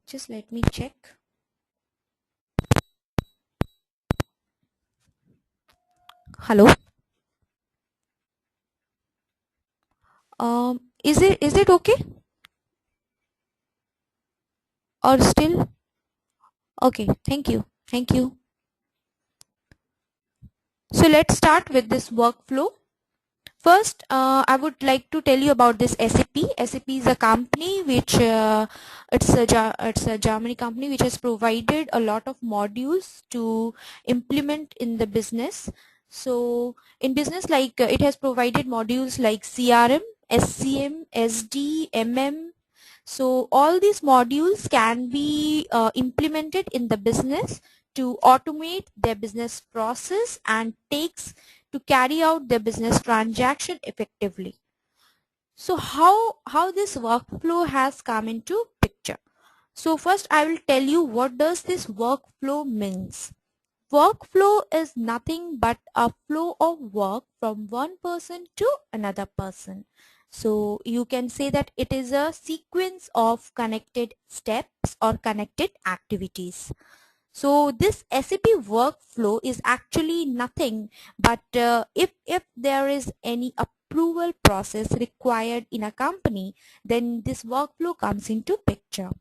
Just let me check. Hello. Is it okay or still? Okay. Thank you. Thank you. So let's start with this workflow. First, I would like to tell you about this SAP. SAP is a company which it's a Germany company which has provided a lot of modules to implement in the business. So in business, like it has provided modules like CRM, SCM, SD, MM. So all these modules can be implemented in the business to automate their business process and takes to carry out their business transaction effectively. So how this workflow has come into picture. So first I will tell you what does this workflow means. Workflow is nothing but a flow of work from one person to another person. So you can say that it is a sequence of connected steps or connected activities. So this SAP workflow is actually nothing but if there is any approval process required in a company, then this workflow comes into picture.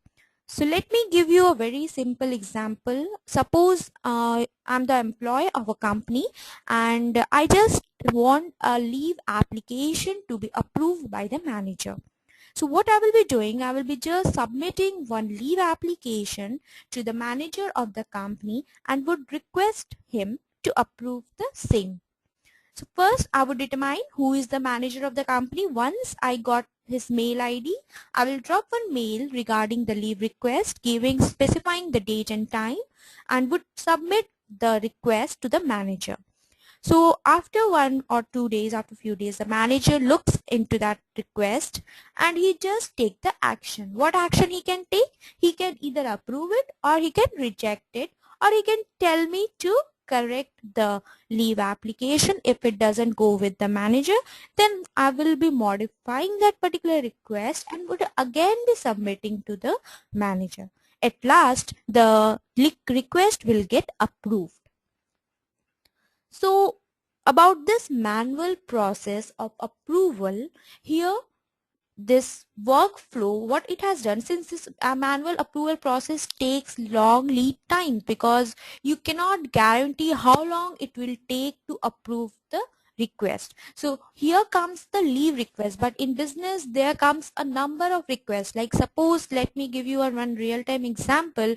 So let me give you a very simple example. Suppose I'm the employee of a company and I just want a leave application to be approved by the manager. So what I will be doing, I will be just submitting one leave application to the manager of the company and would request him to approve the same. So first I would determine who is the manager of the company. Once I got his mail ID, I will drop one mail regarding the leave request, specifying the date and time, and would submit the request to the manager. So after 1 or 2 days, after few days, the manager looks into that request and he just take the action. What action he can take? He can either approve it or he can reject it, or he can tell me to correct the leave application. If it doesn't go with the manager, then I will be modifying that particular request and would again be submitting to the manager. At last, the request will get approved. So about this manual process of approval, here this workflow, what it has done, since this manual approval process takes long lead time, because you cannot guarantee how long it will take to approve the request. So here comes the leave request, but in business there comes a number of requests. Like suppose, let me give you one real-time example.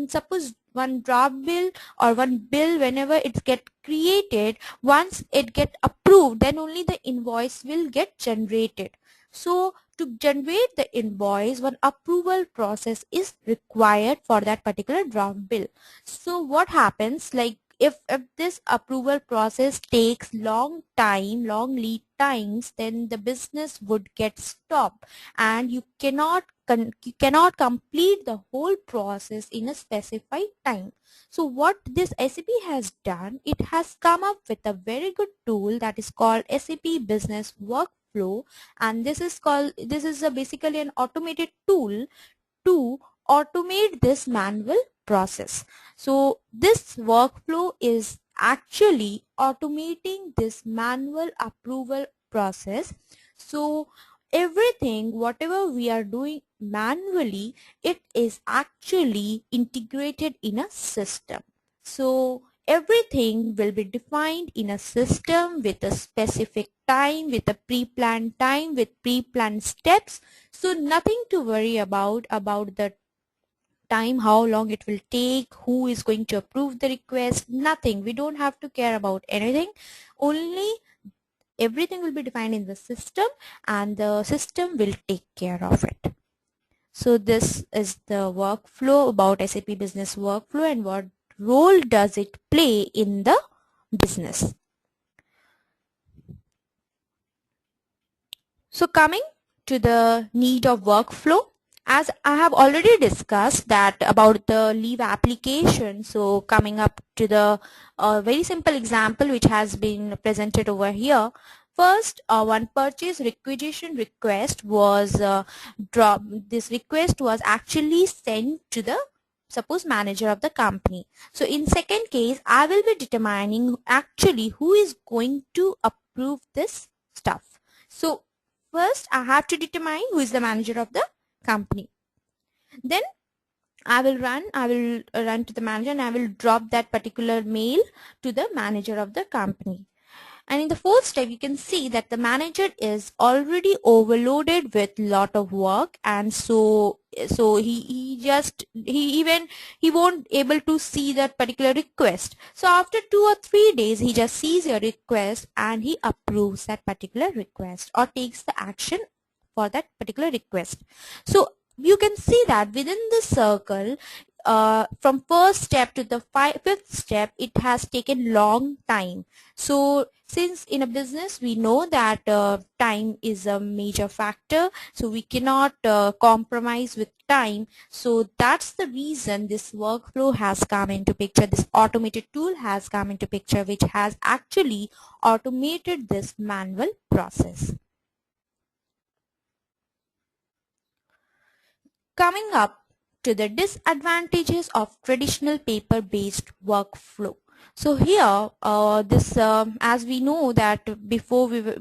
Suppose one draft bill or one bill, whenever it get created, once it get approved, then only the invoice will get generated. So to generate the invoice, one approval process is required for that particular draft bill. So what happens, like if this approval process takes long time, long lead times, then the business would get stopped and you cannot complete the whole process in a specified time. So what this SAP has done, it has come up with a very good tool that is called SAP Business Workflow, and this is basically an automated tool to automate this manual process. So this workflow is actually automating this manual approval process. So everything whatever we are doing manually, it is actually integrated in a system. So everything will be defined in a system with a specific time, with a pre-planned time, with pre-planned steps. So nothing to worry about the time, how long it will take, who is going to approve the request, nothing. We don't have to care about anything. Only everything will be defined in the system and the system will take care of it. So this is the workflow about SAP Business Workflow and what role does it play in the business. So coming to the need of workflow, as I have already discussed that about the leave application. So coming up to the very simple example which has been presented over here. First, one purchase requisition request was dropped. This request was actually sent to the suppose manager of the company. So in second case, I will be determining actually who is going to approve this stuff. So first I have to determine who is the manager of the company. Then I will run to the manager and I will drop that particular mail to the manager of the company. And in the fourth step, you can see that the manager is already overloaded with lot of work, and so he won't able to see that particular request. So after 2 or 3 days, he just sees your request and he approves that particular request or takes the action for that particular request. So you can see that within the circle, from first step to the fifth step, it has taken long time. So since in a business we know that time is a major factor, so we cannot compromise with time. So that's the reason this workflow has come into picture. This automated tool has come into picture, which has actually automated this manual process. Coming up to the disadvantages of traditional paper-based workflow. So here, this as we know that before we were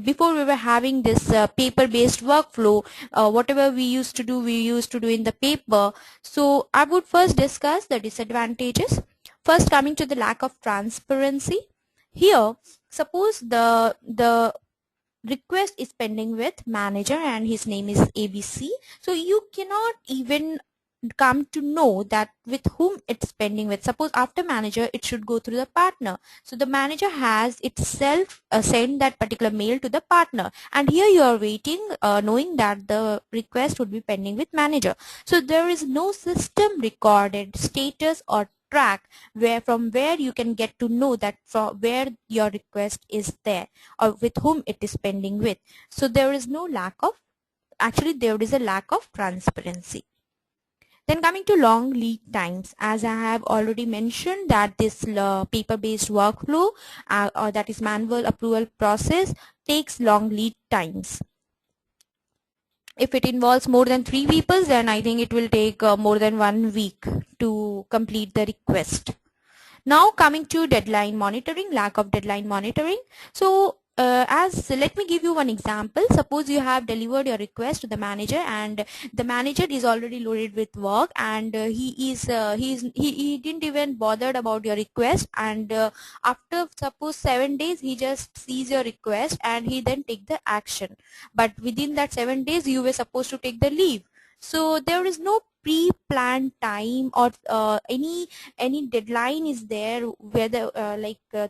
before we were having this paper-based workflow, whatever we used to do in the paper. So I would first discuss the disadvantages. First, coming to the lack of transparency. Here, suppose the request is pending with manager and his name is ABC, so you cannot even come to know that with whom it's pending with. Suppose after manager it should go through the partner, so the manager has itself sent that particular mail to the partner, and here you are waiting knowing that the request would be pending with manager. So there is no system recorded status or track where you can get to know that from where your request is there or with whom it is pending with. So there is no lack of, actually there is a lack of transparency. Then coming to long lead times, as I have already mentioned that this paper-based workflow or that is manual approval process takes long lead times. If it involves more than 3 people, then I think it will take more than 1 week to complete the request. Now coming to deadline monitoring, lack of deadline monitoring. So let me give you one example. Suppose you have delivered your request to the manager and the manager is already loaded with work, and he didn't even bothered about your request, and after suppose 7 days he just sees your request and he then take the action, but within that 7 days you were supposed to take the leave. So there is no pre-planned time or any deadline is there whether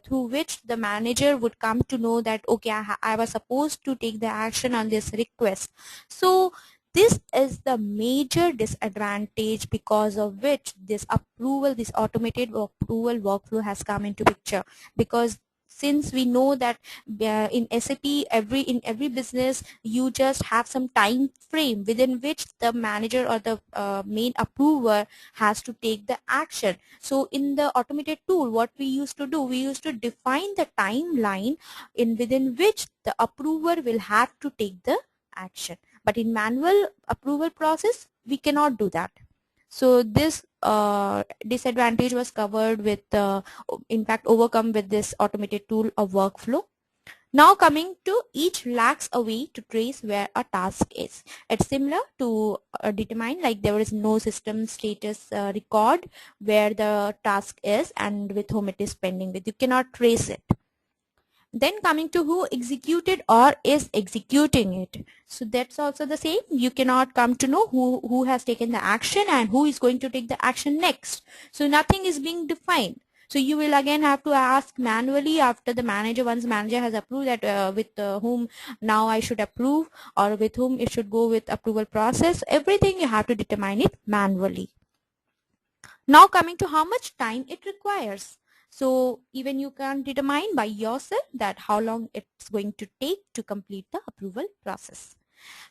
through which the manager would come to know that okay, I was supposed to take the action on this request. So this is the major disadvantage because of which this automated approval workflow has come into picture. Because since we know that in SAP in every business you just have some time frame within which the manager or the main approver has to take the action. So in the automated tool, what we used to do, we used to define the timeline in within which the approver will have to take the action. But in manual approval process, we cannot do that. So this disadvantage was covered with, in fact, overcome with this automated tool of workflow. Now coming to each lacks a way to trace where a task is. It's similar to determine, like there is no system status record where the task is and with whom it is pending with. You cannot trace it. Then coming to who executed or is executing it. So that's also the same. You cannot come to know who has taken the action and who is going to take the action next. So nothing is being defined. So you will again have to ask manually after the manager, once manager has approved that with whom now I should approve or with whom it should go with approval process. Everything you have to determine it manually. Now coming to how much time it requires. So even you can determine by yourself that how long it's going to take to complete the approval process.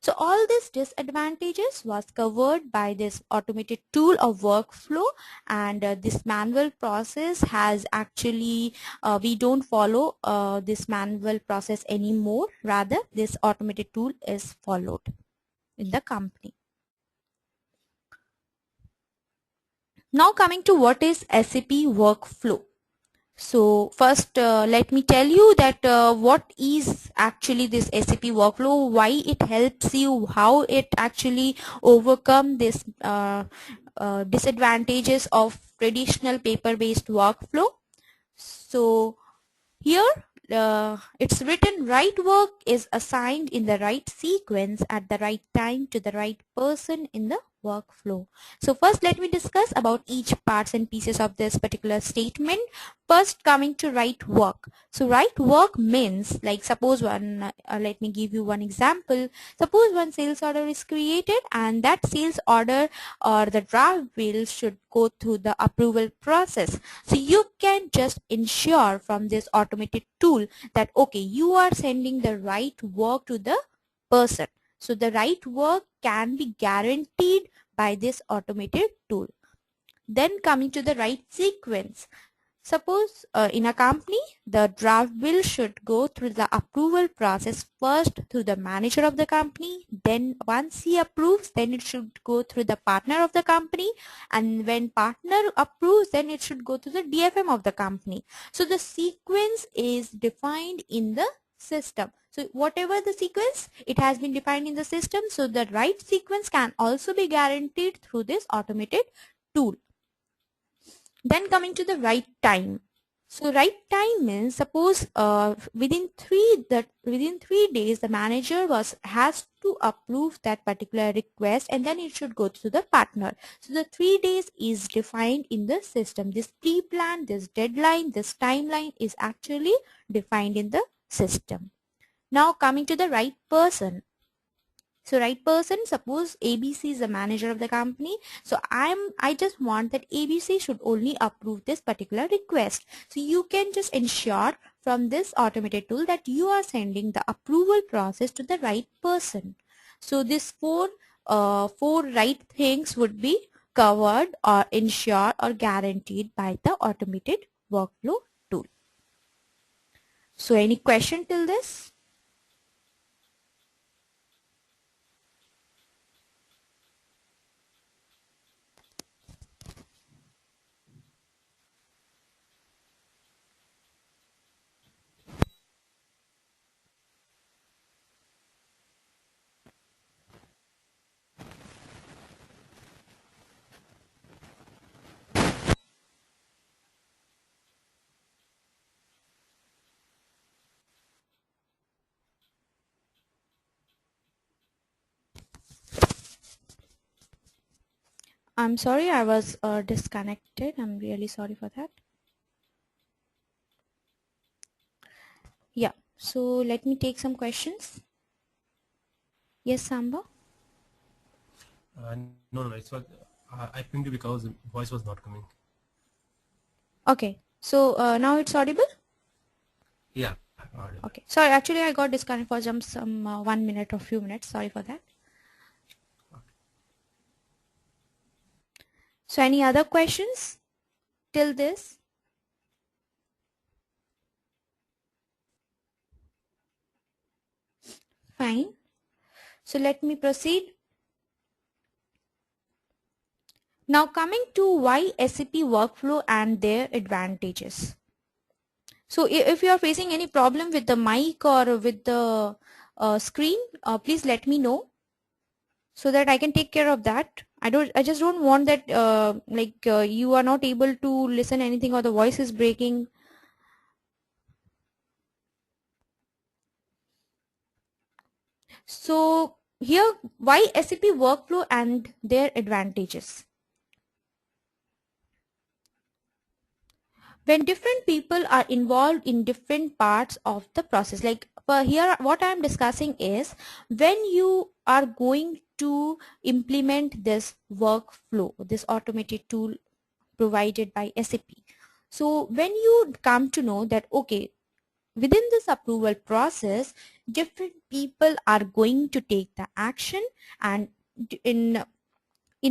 So all these disadvantages was covered by this automated tool of workflow, and this manual process has actually we don't follow this manual process anymore. Rather, this automated tool is followed in the company. Now coming to what is SAP workflow. So first let me tell you that what is actually this SAP workflow, why it helps you, how it actually overcome this disadvantages of traditional paper-based workflow. So here it's written, right work is assigned in the right sequence at the right time to the right person in the workflow. So first let me discuss about each parts and pieces of this particular statement. First, coming to right work. So right work means, like suppose one, let me give you one example. Suppose one sales order is created and that sales order or the draft bill should go through the approval process. So you can just ensure from this automated tool that okay, you are sending the right work to the person. So the right work can be guaranteed by this automated tool. Then coming to the right sequence. Suppose in a company, the draft bill should go through the approval process first through the manager of the company. Then once he approves, then it should go through the partner of the company. And when partner approves, then it should go to the DFM of the company. So the sequence is defined in the system. So whatever the sequence, it has been defined in the system. So the right sequence can also be guaranteed through this automated tool. Then coming to the right time. So right time means suppose within 3 days the manager has to approve that particular request and then it should go to the partner. So the 3 days is defined in the system. This pre-plan, this deadline, this timeline is actually defined in the system. Now coming to the right person. So right person, suppose ABC is the manager of the company. So I just want that ABC should only approve this particular request. So you can just ensure from this automated tool that you are sending the approval process to the right person. So this four right things would be covered or ensured or guaranteed by the automated workflow tool. So any question till this? I'm sorry, I was disconnected. I'm really sorry for that. Yeah, so let me take some questions. Yes, Samba? No, it's what I pinged you because the voice was not coming. Okay, so now it's audible? Yeah, audible. Okay, sorry, actually I got disconnected for some 1 minute or few minutes. Sorry for that. So any other questions till this? Fine. So let me proceed. Now coming to why SAP workflow and their advantages. So if you are facing any problem with the mic or with the screen, please let me know so that I can take care of that. I just don't want that you are not able to listen anything or the voice is breaking. So here, why SAP workflow and their advantages. When different people are involved in different parts of the process, like here what I am discussing is when you are going to implement this workflow, this automated tool provided by SAP. So when you come to know that okay, within this approval process different people are going to take the action, and in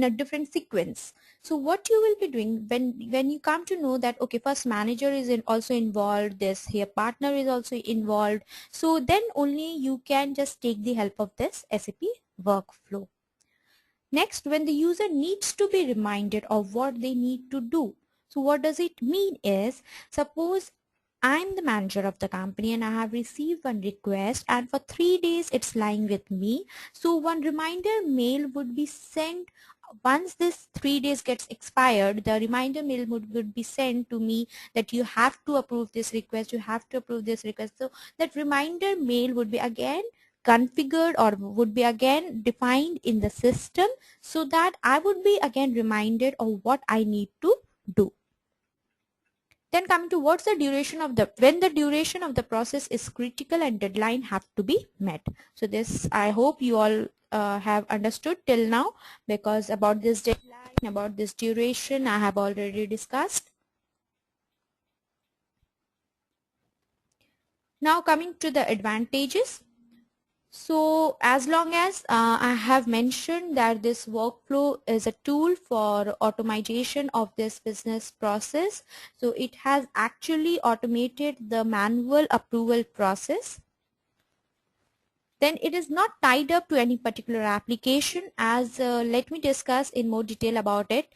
a different sequence. So what you will be doing when you come to know that, okay, first manager is also involved, this here partner is also involved, so then only you can just take the help of this SAP workflow. Next, when the user needs to be reminded of what they need to do. So what does it mean is, suppose I'm the manager of the company and I have received one request, and for 3 days it's lying with me. So one reminder mail would be sent. Once this 3 days gets expired, the reminder mail would be sent to me that you have to approve this request, you have to approve this request. So that reminder mail would be again configured, or would be again defined in the system, so that I would be again reminded of what I need to do. Then coming to what's the duration of the, when the duration of the process is critical and deadline have to be met. So this, I hope you all have understood till now, because about this deadline, about this duration, I have already discussed. Now coming to the advantages. So as long as I have mentioned that this workflow is a tool for automation of this business process, so it has actually automated the manual approval process. Then it is not tied up to any particular application, as let me discuss in more detail about it.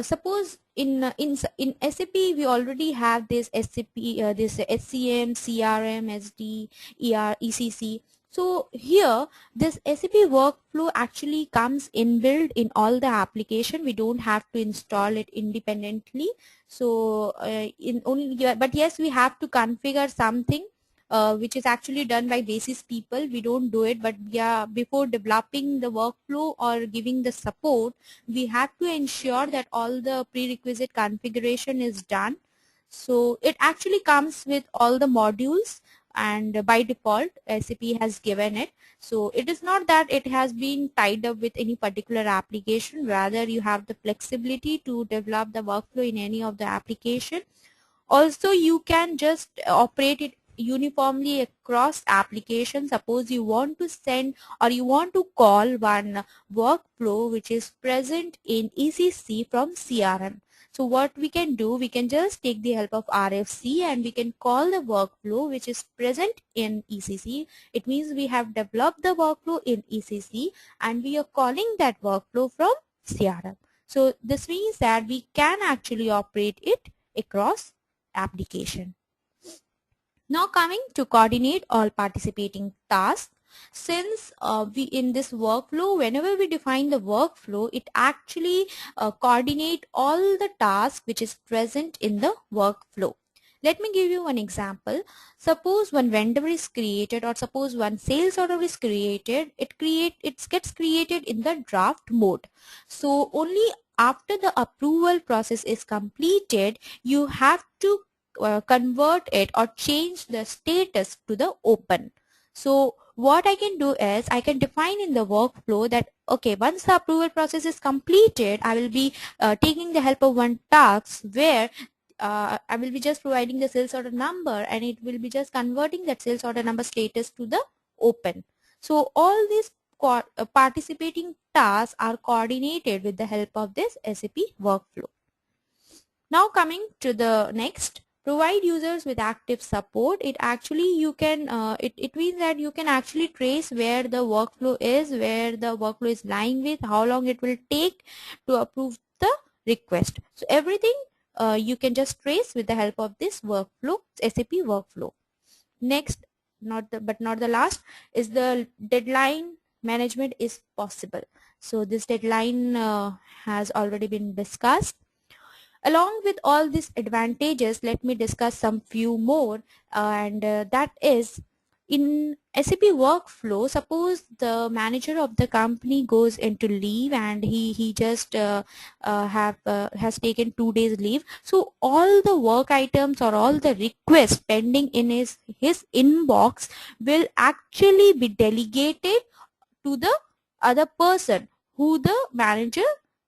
Suppose in SAP we already have this SAP, this SCM, CRM, SD, ECC. So here this SAP workflow actually comes inbuilt in all the application. We don't have to install it independently. So in only, but yes, we have to configure something which is actually done by basis people. We don't do it, but yeah, before developing the workflow or giving the support, we have to ensure that all the prerequisite configuration is done. So it actually comes with all the modules, and by default SAP has given it. So it is not that it has been tied up with any particular application, rather you have the flexibility to develop the workflow in any of the application. Also you can just operate it uniformly across applications. Suppose you want to send or you want to call one workflow which is present in ECC from CRM. So what we can do, we can just take the help of RFC and we can call the workflow which is present in ECC. It means we have developed the workflow in ECC and we are calling that workflow from CRM. So this means that we can actually operate it across application. Now coming to coordinate all participating tasks. Since we in this workflow, whenever we define the workflow, it actually coordinate all the tasks which is present in the workflow. Let me give you one example. Suppose one vendor is created, or suppose one sales order is created, it gets created in the draft mode. So only after the approval process is completed, you have to convert it or change the status to the open. So what I can do is I can define in the workflow that, okay, once the approval process is completed, I will be taking the help of one task where I will be just providing the sales order number, and it will be just converting that sales order number status to the open. So all these participating tasks are coordinated with the help of this SAP workflow. Now coming to the next, provide users with active support. It actually you can it means that you can actually trace where the workflow is, where the workflow is lying with, how long it will take to approve the request. So everything you can just trace with the help of this workflow, SAP workflow. Next, not the last, is the deadline management is possible. So this deadline has already been discussed. Along with all these advantages, let me discuss some few more, and that is, in SAP workflow, suppose the manager of the company goes into leave and he just has taken 2 days leave. So all the work items or all the requests pending in his inbox will actually be delegated to the other person who the manager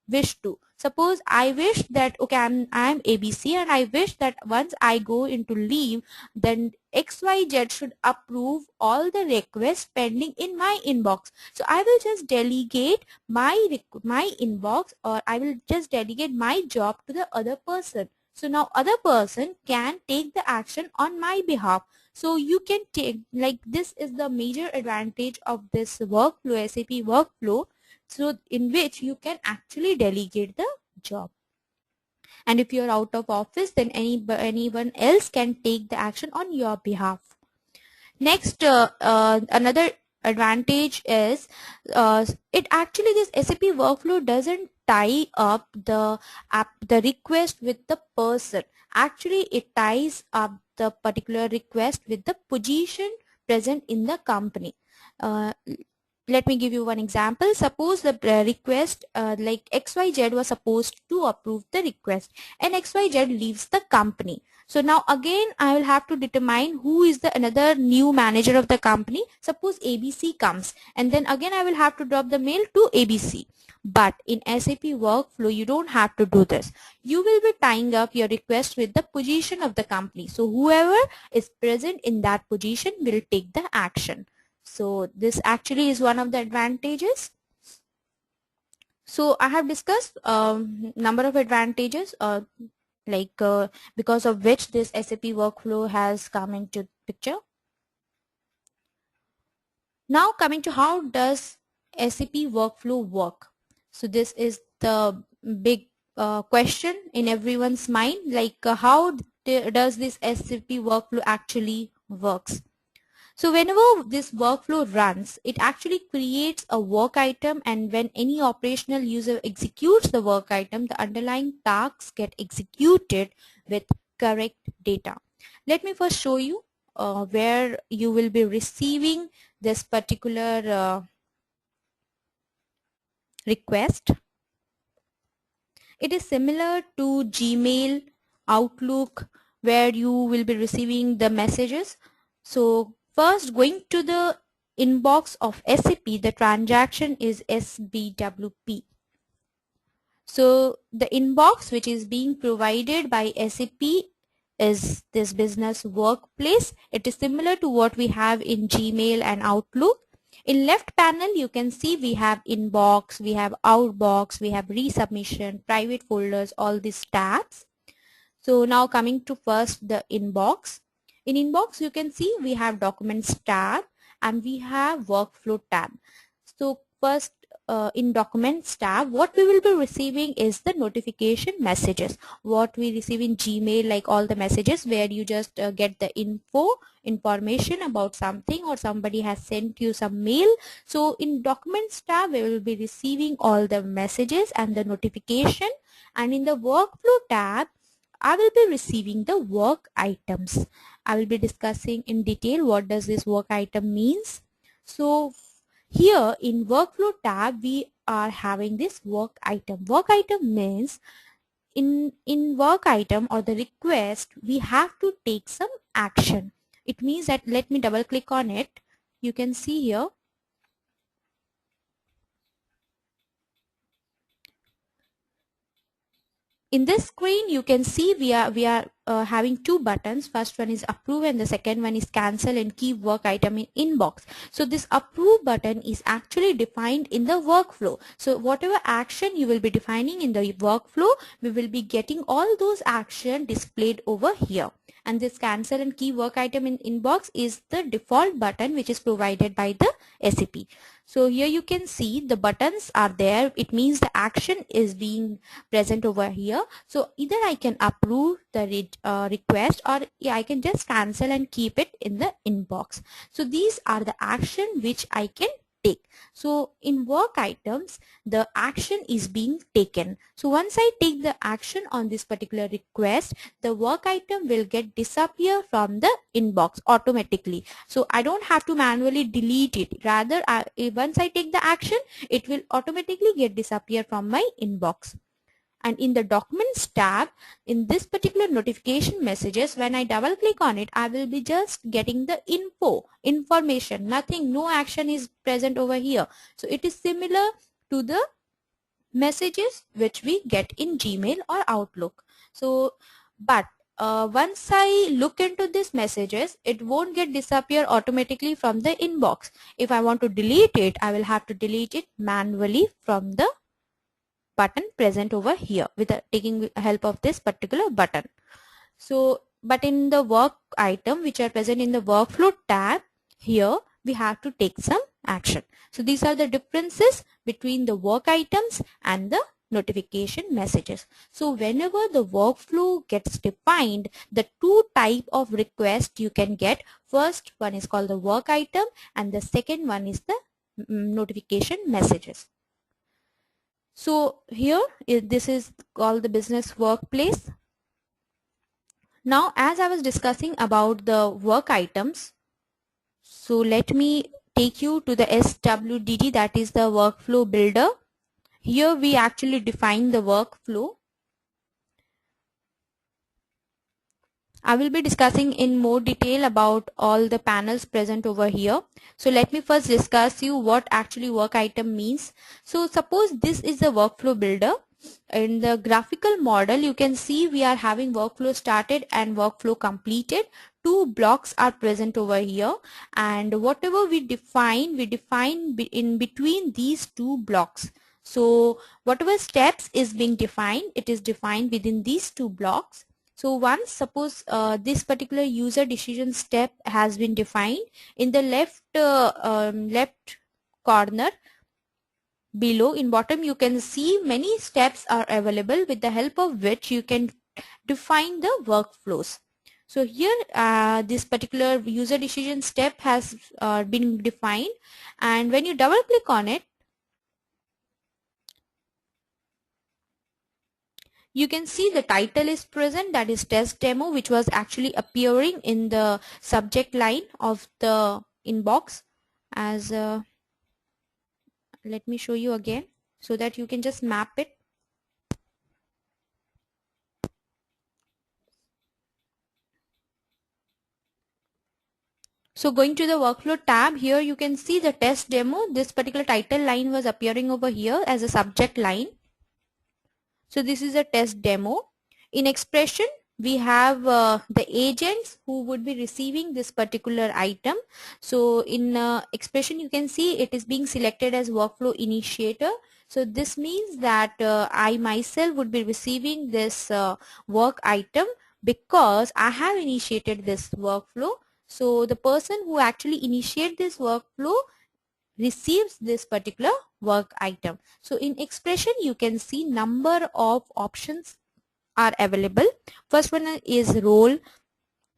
wish to. Suppose I wish that, okay, I'm ABC, and I wish that once I go into leave, then XYZ should approve all the requests pending in my inbox. So I will just delegate my inbox, or I will just delegate my job to the other person. So now other person can take the action on my behalf. So you can take, like, this is the major advantage of this workflow, SAP workflow, so in which you can actually delegate the job. And if you're out of office, then anyone else can take the action on your behalf. Next, another advantage is, it actually, this SAP workflow doesn't tie up the request with the person. Actually, it ties up the particular request with the position present in the company. Uh, Let me give you one example. Suppose the request, like XYZ was supposed to approve the request, and XYZ leaves the company. So now again I will have to determine who is the another new manager of the company. Suppose ABC comes, and then again I will have to drop the mail to ABC. But in SAP workflow, you don't have to do this. You will be tying up your request with the position of the company. So whoever is present in that position will take the action. So this actually is one of the advantages. So I have discussed number of advantages, because of which this SAP workflow has come into picture. Now coming to how does SAP workflow work? So this is the big question in everyone's mind, like how does this SAP workflow actually works? So whenever this workflow runs, it actually creates a work item, and when any operational user executes the work item, the underlying tasks get executed with correct data. Let me first show you where you will be receiving this particular request. It is similar to Gmail, Outlook, where you will be receiving the messages. So first, going to the inbox of SAP, the transaction is SBWP. So the inbox which is being provided by SAP is this business workplace. It is similar to what we have in Gmail and Outlook. In left panel, you can see we have inbox, we have outbox, we have resubmission, private folders, all these tabs. So now coming to first the inbox. In inbox, you can see we have documents tab and we have workflow tab. So first, in documents tab, what we will be receiving is the notification messages. What we receive in Gmail, like all the messages where you just get the information about something, or somebody has sent you some mail. So in documents tab, we will be receiving all the messages and the notification. And in the workflow tab, I will be receiving the work items. I will be discussing in detail what does this work item means. So here in workflow tab, we are having this work item. Work item means in work item or the request, we have to take some action. It means that, let me double click on it. You can see here. In this screen, you can see we are having two buttons. First one is approve and the second one is cancel and keep work item in inbox. So this approve button is actually defined in the workflow. So whatever action you will be defining in the workflow, we will be getting all those action displayed over here. And this cancel and keep work item in inbox is the default button which is provided by the SAP. So here you can see the buttons are there. It means the action is being present over here. So either I can approve the request, or I can just cancel and keep it in the inbox. So these are the action which I can take. So in work items, the action is being taken. So once I take the action on this particular request, the work item will get disappear from the inbox automatically. So I don't have to manually delete it. Rather, once I take the action, it will automatically get disappear from my inbox. And in the documents tab, in this particular notification messages, when I double click on it, I will be just getting the information, nothing, no action is present over here. So it is similar to the messages which we get in Gmail or Outlook. So, but once I look into these messages, it won't get disappear automatically from the inbox. If I want to delete it, I will have to delete it manually from the button present over here with taking help of this particular button. So, but in the work item which are present in the workflow tab, here we have to take some action. So these are the differences between the work items and the notification messages. So whenever the workflow gets defined, the two type of request you can get. First one is called the work item and the second one is the notification messages. So here this is called the business workplace. Now, as I was discussing about the work items, so let me take you to the SWDD, that is the workflow builder. Here we actually define the workflow. I will be discussing in more detail about all the panels present over here. So let me first discuss you what actually work item means. So suppose this is the workflow builder. In the graphical model, you can see we are having workflow started and workflow completed. Two blocks are present over here, and whatever we define in between these two blocks. So whatever steps is being defined, it is defined within these two blocks. So once suppose this particular user decision step has been defined, in the left corner below in bottom you can see many steps are available with the help of which you can define the workflows. So here this particular user decision step has been defined, and when you double click on it, you can see the title is present, that is test demo, which was actually appearing in the subject line of the inbox as let me show you again so that you can just map it. So going to the workflow tab, here you can see the test demo. This particular title line was appearing over here as a subject line. So this is a test demo. In expression, we have the agents who would be receiving this particular item. So in expression, you can see it is being selected as workflow initiator. So this means that I myself would be receiving this work item because I have initiated this workflow. So the person who actually initiate this workflow receives this particular work item. So in expression, you can see number of options are available. First one is role,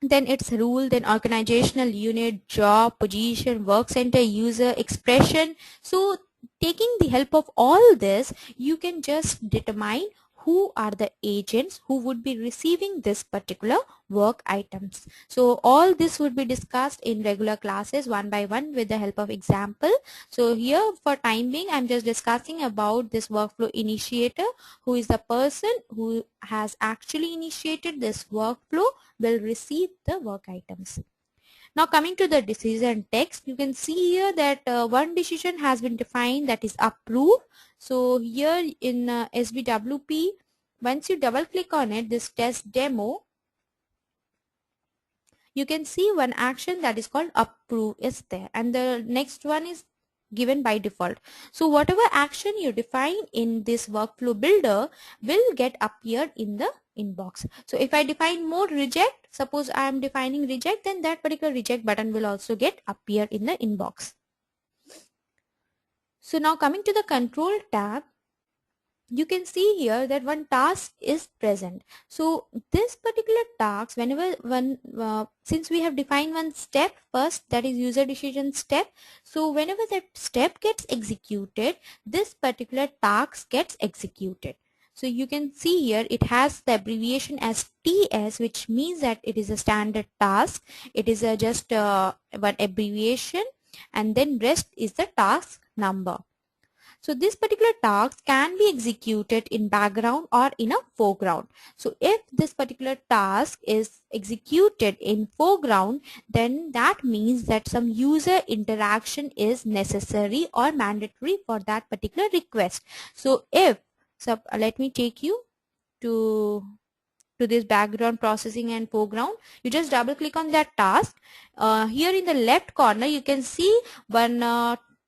then it's rule, then organizational unit, job, position, work center, user, expression. So taking the help of all this, you can just determine who are the agents who would be receiving this particular work items. So all this would be discussed in regular classes one by one with the help of example. So here for time being, I'm just discussing about this workflow initiator, who is the person who has actually initiated this workflow will receive the work items. Now coming to the decision text, you can see here that one decision has been defined, that is approve. So here in SBWP, once you double click on it, this test demo, you can see one action that is called approve is there, and the next one is given by default. So whatever action you define in this workflow builder will get appeared in the inbox. So if I define mode reject, suppose I am defining reject, then that particular reject button will also get appear in the inbox. So now coming to the control tab, you can see here that one task is present. So this particular task, whenever since we have defined one step first, that is user decision step, so whenever that step gets executed, this particular task gets executed. So you can see here it has the abbreviation as TS, which means that it is a standard task. It is just one abbreviation, and then rest is the task number. So this particular task can be executed in background or in a foreground. So if this particular task is executed in foreground, then that means that some user interaction is necessary or mandatory for that particular request. So if, so let me take you to this background processing and foreground. You just double click on that task. Here in the left corner you can see one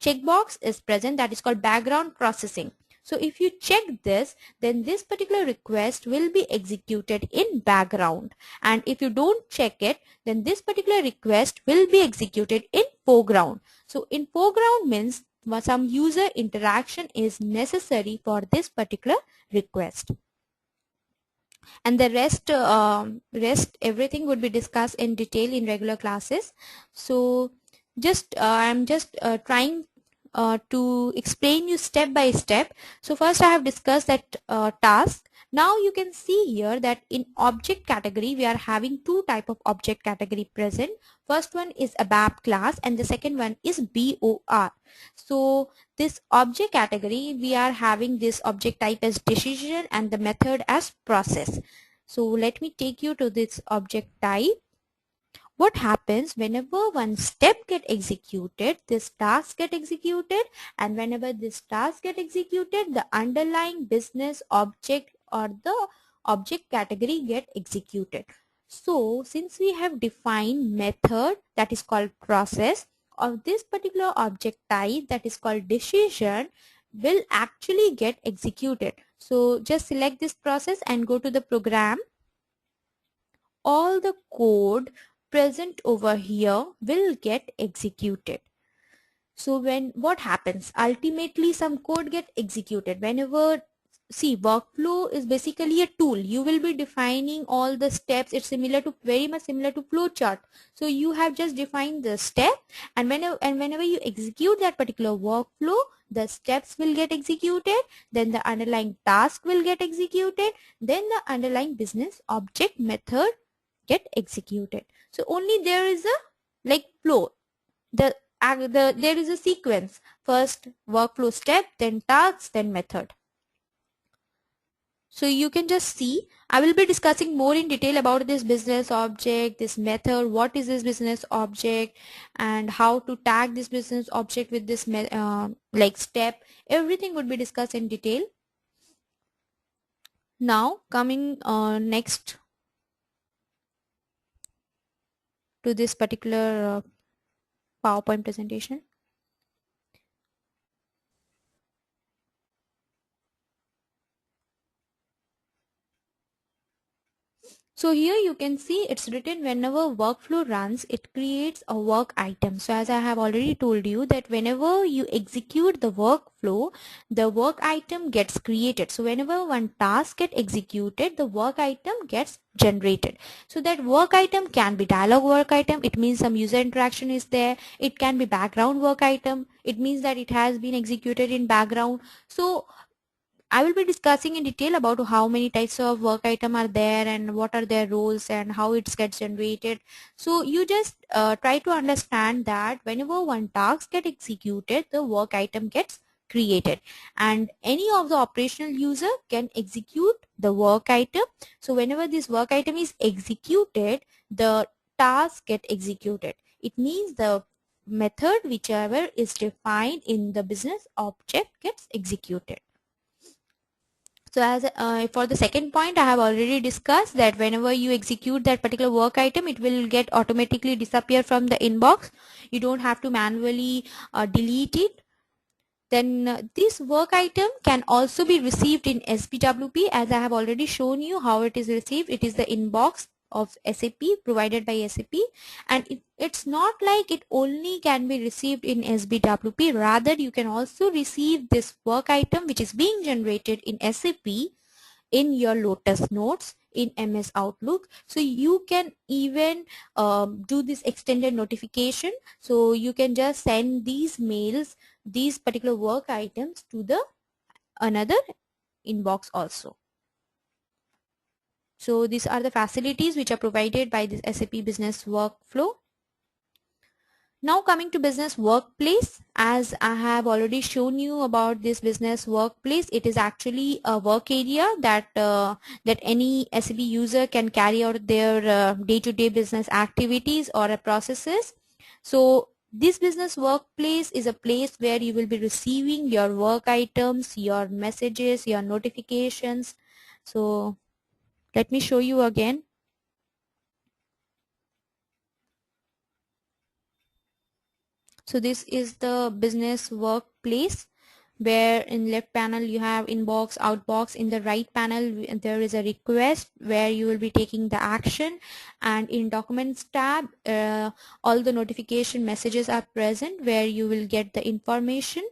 checkbox is present, that is called background processing. So if you check this, then this particular request will be executed in background, and if you don't check it, then this particular request will be executed in foreground. So in foreground means some user interaction is necessary for this particular request, and the rest everything would be discussed in detail in regular classes. So just I'm just trying to explain you step by step. So first I have discussed that task. Now you can see here that in object category we are having two type of object category present. First one is ABAP class and the second one is BOR. So this object category we are having this object type as decision and the method as process. So let me take you to this object type. What happens whenever one step get executed, this task get executed, and whenever this task get executed, the underlying business object or the object category get executed. So since we have defined method that is called process of this particular object type that is called decision will actually get executed. So just select this process and go to the program. All the code present over here will get executed. So when what happens, ultimately some code get executed whenever, see, workflow is basically a tool. You will be defining all the steps. It's similar to, very much similar to flow chart. So you have just defined the step, and whenever you execute that particular workflow, the steps will get executed, then the underlying task will get executed, then the underlying business object method get executed. So only there is a like flow. There is a sequence. First workflow step, then tasks, then method. So you can just see, I will be discussing more in detail about this business object, this method, what is this business object, and how to tag this business object with this like step. Everything would be discussed in detail. Now coming next to this particular PowerPoint presentation. So here you can see it's written whenever workflow runs, it creates a work item. So as I have already told you that whenever you execute the workflow, the work item gets created. So whenever one task gets executed, the work item gets generated. So that work item can be dialog work item. It means some user interaction is there. It can be background work item. It means that it has been executed in background. So I will be discussing in detail about how many types of work item are there and what are their roles and how it gets generated. So you just try to understand that whenever one task gets executed, the work item gets created, and any of the operational user can execute the work item. So whenever this work item is executed, the task get executed. It means the method whichever is defined in the business object gets executed. So as for the second point, I have already discussed that whenever you execute that particular work item, it will get automatically disappear from the inbox. You don't have to manually delete it. Then this work item can also be received in SBWP, as I have already shown you how it is received. It is the inbox of SAP provided by SAP, and it's not like it only can be received in SBWP. Rather, you can also receive this work item which is being generated in SAP in your Lotus Notes in MS Outlook. So you can even do this extended notification. So you can just send these mails, these particular work items to the another inbox also. So these are the facilities which are provided by this SAP Business Workflow. Now coming to business workplace, as I have already shown you about this business workplace, it is actually a work area that any SAP user can carry out their day-to-day business activities or processes. So this business workplace is a place where you will be receiving your work items, your messages, your notifications. So let me show you again. So this is the business workplace, where in left panel you have inbox, outbox. In the right panel there is a request where you will be taking the action, and in documents tab all the notification messages are present where you will get the information.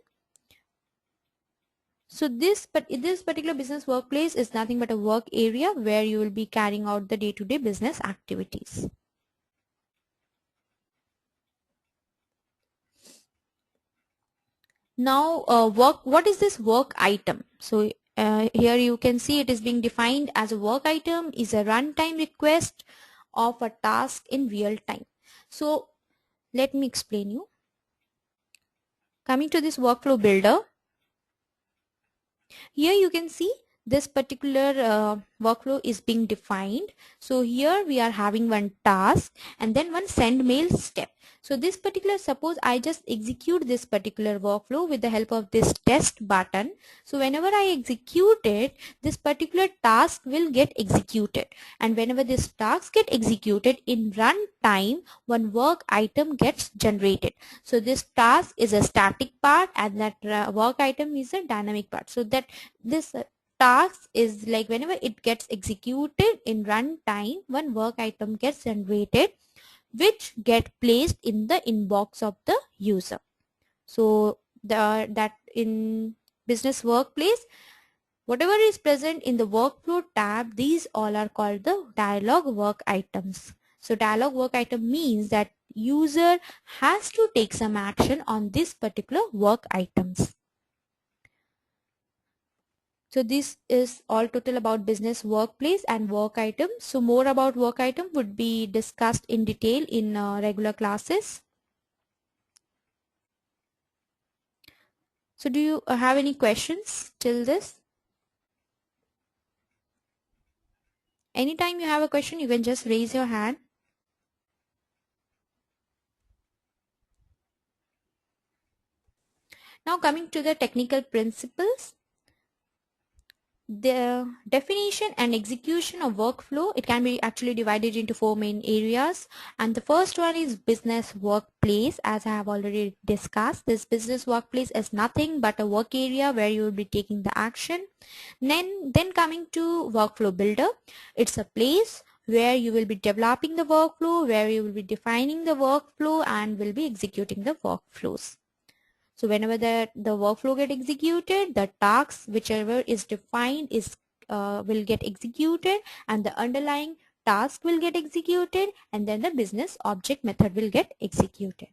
So this particular business workplace is nothing but a work area where you will be carrying out the day-to-day business activities. Now what is this work item? So here you can see it is being defined as a work item is a runtime request of a task in real time. So let me explain you. Coming to this workflow builder, here you can see this particular workflow is being defined. So here we are having one task and then one send mail step. So this particular, suppose I just execute this particular workflow with the help of this test button. So whenever I execute it, this particular task will get executed, and whenever this task get executed in runtime, one work item gets generated. So this task is a static part and that work item is a dynamic part. So that this task is like whenever it gets executed in runtime, one work item gets generated which get placed in the inbox of the user. So that in business workplace, whatever is present in the workflow tab, these all are called the dialog work items. So dialog work item means that user has to take some action on this particular work items. So this is all total about business workplace and work item. So more about work item would be discussed in detail in regular classes. So do you have any questions till this? Anytime you have a question, you can just raise your hand. Now coming to the technical principles. The definition and execution of workflow, it can be actually divided into four main areas, and the first one is business workplace. As I have already discussed, this business workplace is nothing but a work area where you will be taking the action. Then coming to workflow builder, it's a place where you will be developing the workflow, where you will be defining the workflow and will be executing the workflows. So whenever the workflow get executed, the task whichever is defined is will get executed, and the underlying task will get executed, and then the business object method will get executed.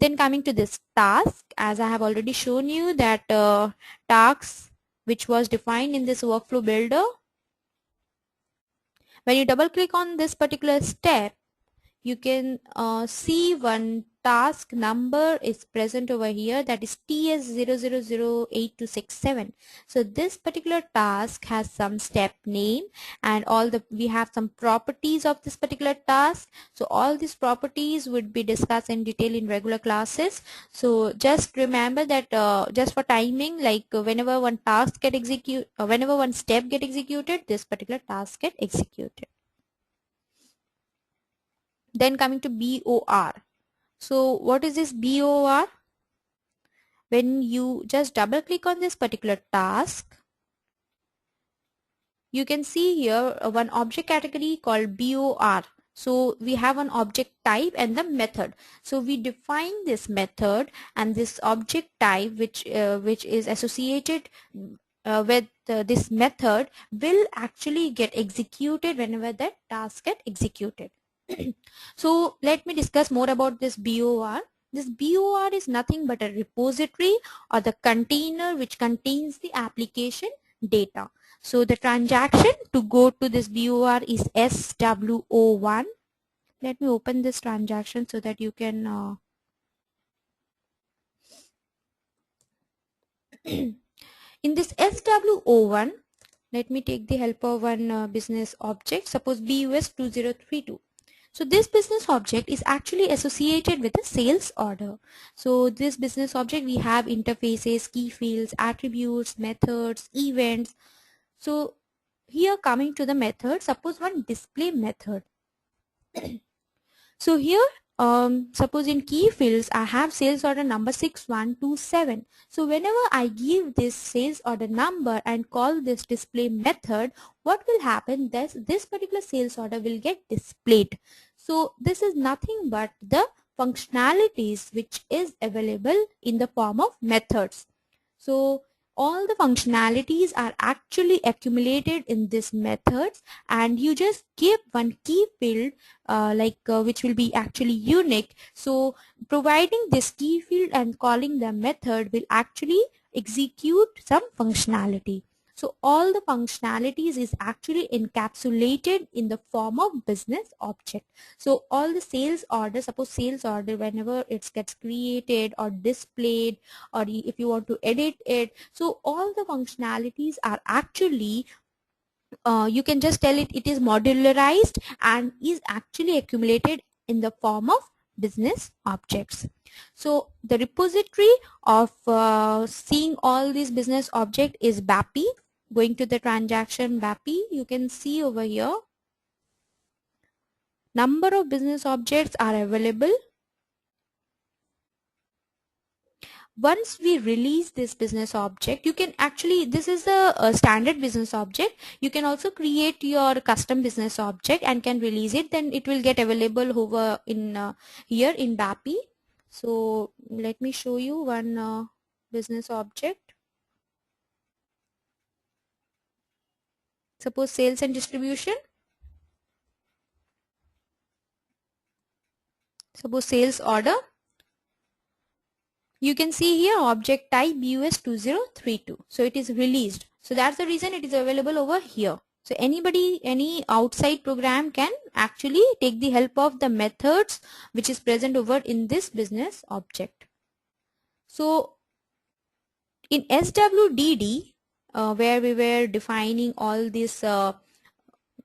Then coming to this task, as I have already shown you that task which was defined in this workflow builder, when you double click on this particular step, you can see one task number is present over here, that is TS000867. So this particular task has some step name and we have some properties of this particular task. So all these properties would be discussed in detail in regular classes. So just remember that just for timing, like whenever one task get executed, whenever one step get executed, this particular task get executed. Then coming to BOR. So what is this BOR? When you just double click on this particular task, you can see here one object category called BOR. So we have an object type and the method. So we define this method and this object type which is associated with this method will actually get executed whenever that task get executed. So let me discuss more about this BOR. This BOR is nothing but a repository or the container which contains the application data. So the transaction to go to this BOR is SWO1. Let me open this transaction so that you can In this SWO1, let me take the help of one business object, suppose BUS 2032. So this business object is actually associated with a sales order. So this business object, we have interfaces, key fields, attributes, methods, events. So here coming to the method, suppose one display method. So here, suppose in key fields, I have sales order number 6127. So whenever I give this sales order number and call this display method, what will happen? This particular sales order will get displayed. So this is nothing but the functionalities which is available in the form of methods. So all the functionalities are actually accumulated in this methods, and you just give one key field which will be actually unique. So providing this key field and calling the method will actually execute some functionality. So all the functionalities is actually encapsulated in the form of business object. So all the sales order, suppose sales order, whenever it gets created or displayed, or if you want to edit it, so all the functionalities are actually you can just tell it is modularized and is actually accumulated in the form of business objects. So the repository of seeing all these business object is BAPI. Going to the transaction BAPI, you can see over here number of business objects are available. Once we release this business object, you can actually, this is a standard business object. You can also create your custom business object and can release it. Then it will get available over in here in BAPI. So let me show you one business object. Suppose sales and distribution. Suppose sales order. You can see here object type BUS 2032. So it is released. So that's the reason it is available over here. So any outside program can actually take the help of the methods which is present over in this business object. So in SWDD, where we were defining all these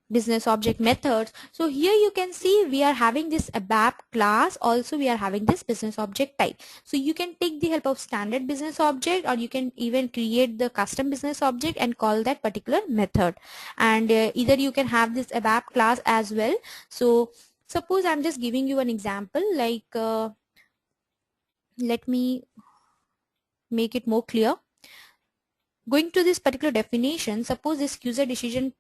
business object methods, so here you can see we are having this ABAP class, also we are having this business object type. So you can take the help of standard business object, or you can even create the custom business object and call that particular method, and either you can have this ABAP class as well. So suppose I'm just giving you an example, like let me make it more clear. Going to this particular definition, suppose this user decision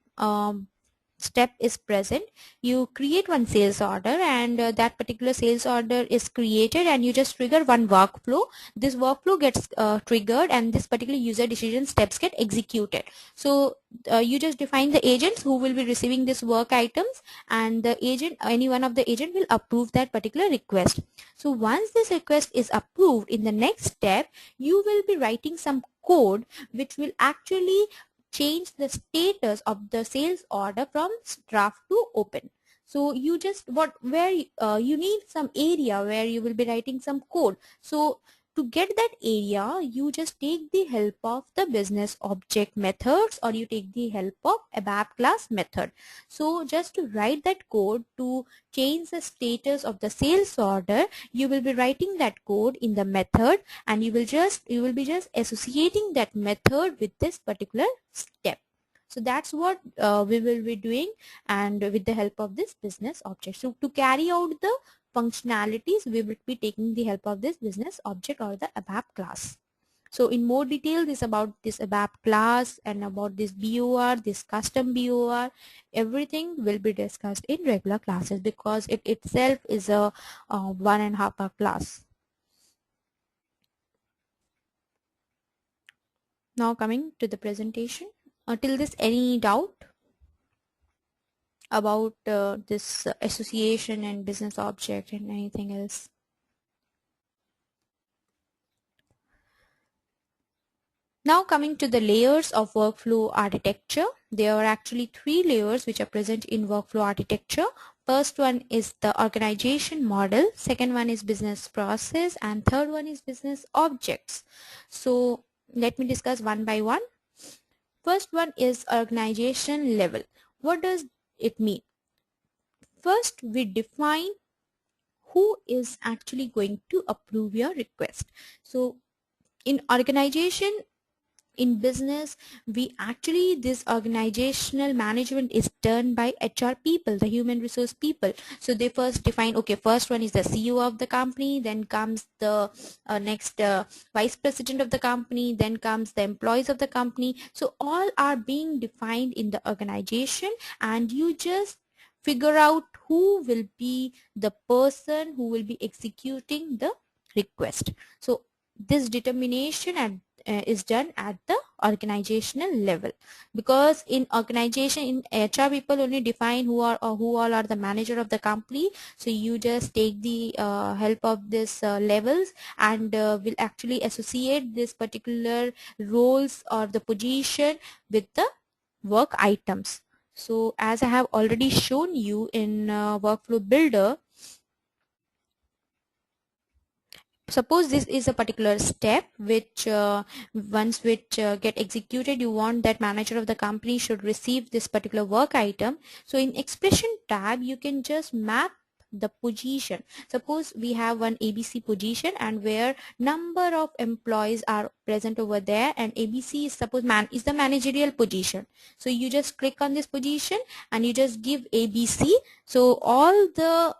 step is present. You create one sales order, and that particular sales order is created, and you just trigger one workflow. This workflow gets triggered, and this particular user decision steps get executed. So you just define the agents who will be receiving this work items, and the agent, any one of the agent will approve that particular request. So once this request is approved, in the next step you will be writing some code which will actually change the status of the sales order from draft to open. So you just you need some area where you will be writing some code. So to get that area, you just take the help of the business object methods, or you take the help of ABAP class method. So just to write that code to change the status of the sales order, you will be writing that code in the method, and you will be just associating that method with this particular step. So that's what we will be doing, and with the help of this business object. So to carry out the functionalities, we will be taking the help of this business object or the ABAP class. So in more detail, this about this ABAP class and about this BOR, this custom BOR, everything will be discussed in regular classes, because it itself is a 1.5 hour class. Now coming to the presentation. Till this, any doubt about this association and business object and anything else? Now coming to the layers of workflow architecture. There are actually 3 layers which are present in workflow architecture. First one is the organization model, second one is business process, and third one is business objects. So let me discuss one by one. First one is organization level. What does it mean? First, we define who is actually going to approve your request. So in organization, in business, we actually, this organizational management is done by HR people, the human resource people. So they first define, okay, first one is the CEO of the company, then comes the next vice president of the company, then comes the employees of the company. So all are being defined in the organization, and you just figure out who will be the person who will be executing the request. So this determination is done at the organizational level, because in organization, in HR people only define who are, or who all are the manager of the company. So you just take the help of this levels, and will actually associate this particular roles or the position with the work items. So as I have already shown you in workflow builder, suppose this is a particular step which once which get executed, you want that manager of the company should receive this particular work item. So in expression tab, you can just map the position. Suppose we have one ABC position, and where number of employees are present over there, and ABC is, suppose, is the managerial position. So you just click on this position and you just give ABC. So all the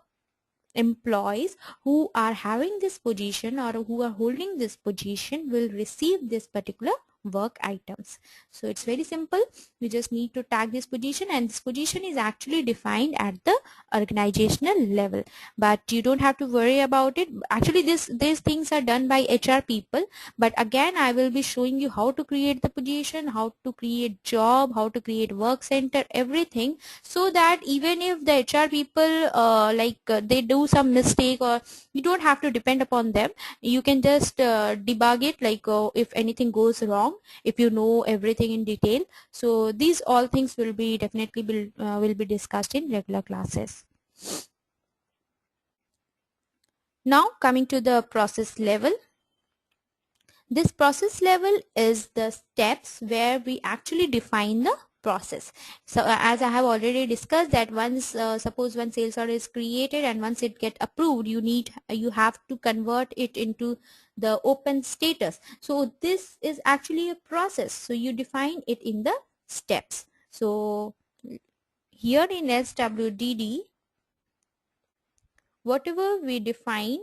employees who are having this position or who are holding this position will receive this particular work items. So it's very simple. You just need to tag this position, and this position is actually defined at the organizational level, but you don't have to worry about it. Actually these things are done by HR people, but again I will be showing you how to create the position, how to create job, how to create work center, everything, so that even if the HR people they do some mistake, or you don't have to depend upon them. You can just debug it, like if anything goes wrong, if you know everything in detail. So these all things will be definitely will be discussed in regular classes. Now coming to the process level. This process level is the steps where we actually define the process. So as I have already discussed that once suppose one sales order is created, and once it get approved, you have to convert it into the open status. So this is actually a process, so you define it in the steps. So here in SWDD, whatever we define,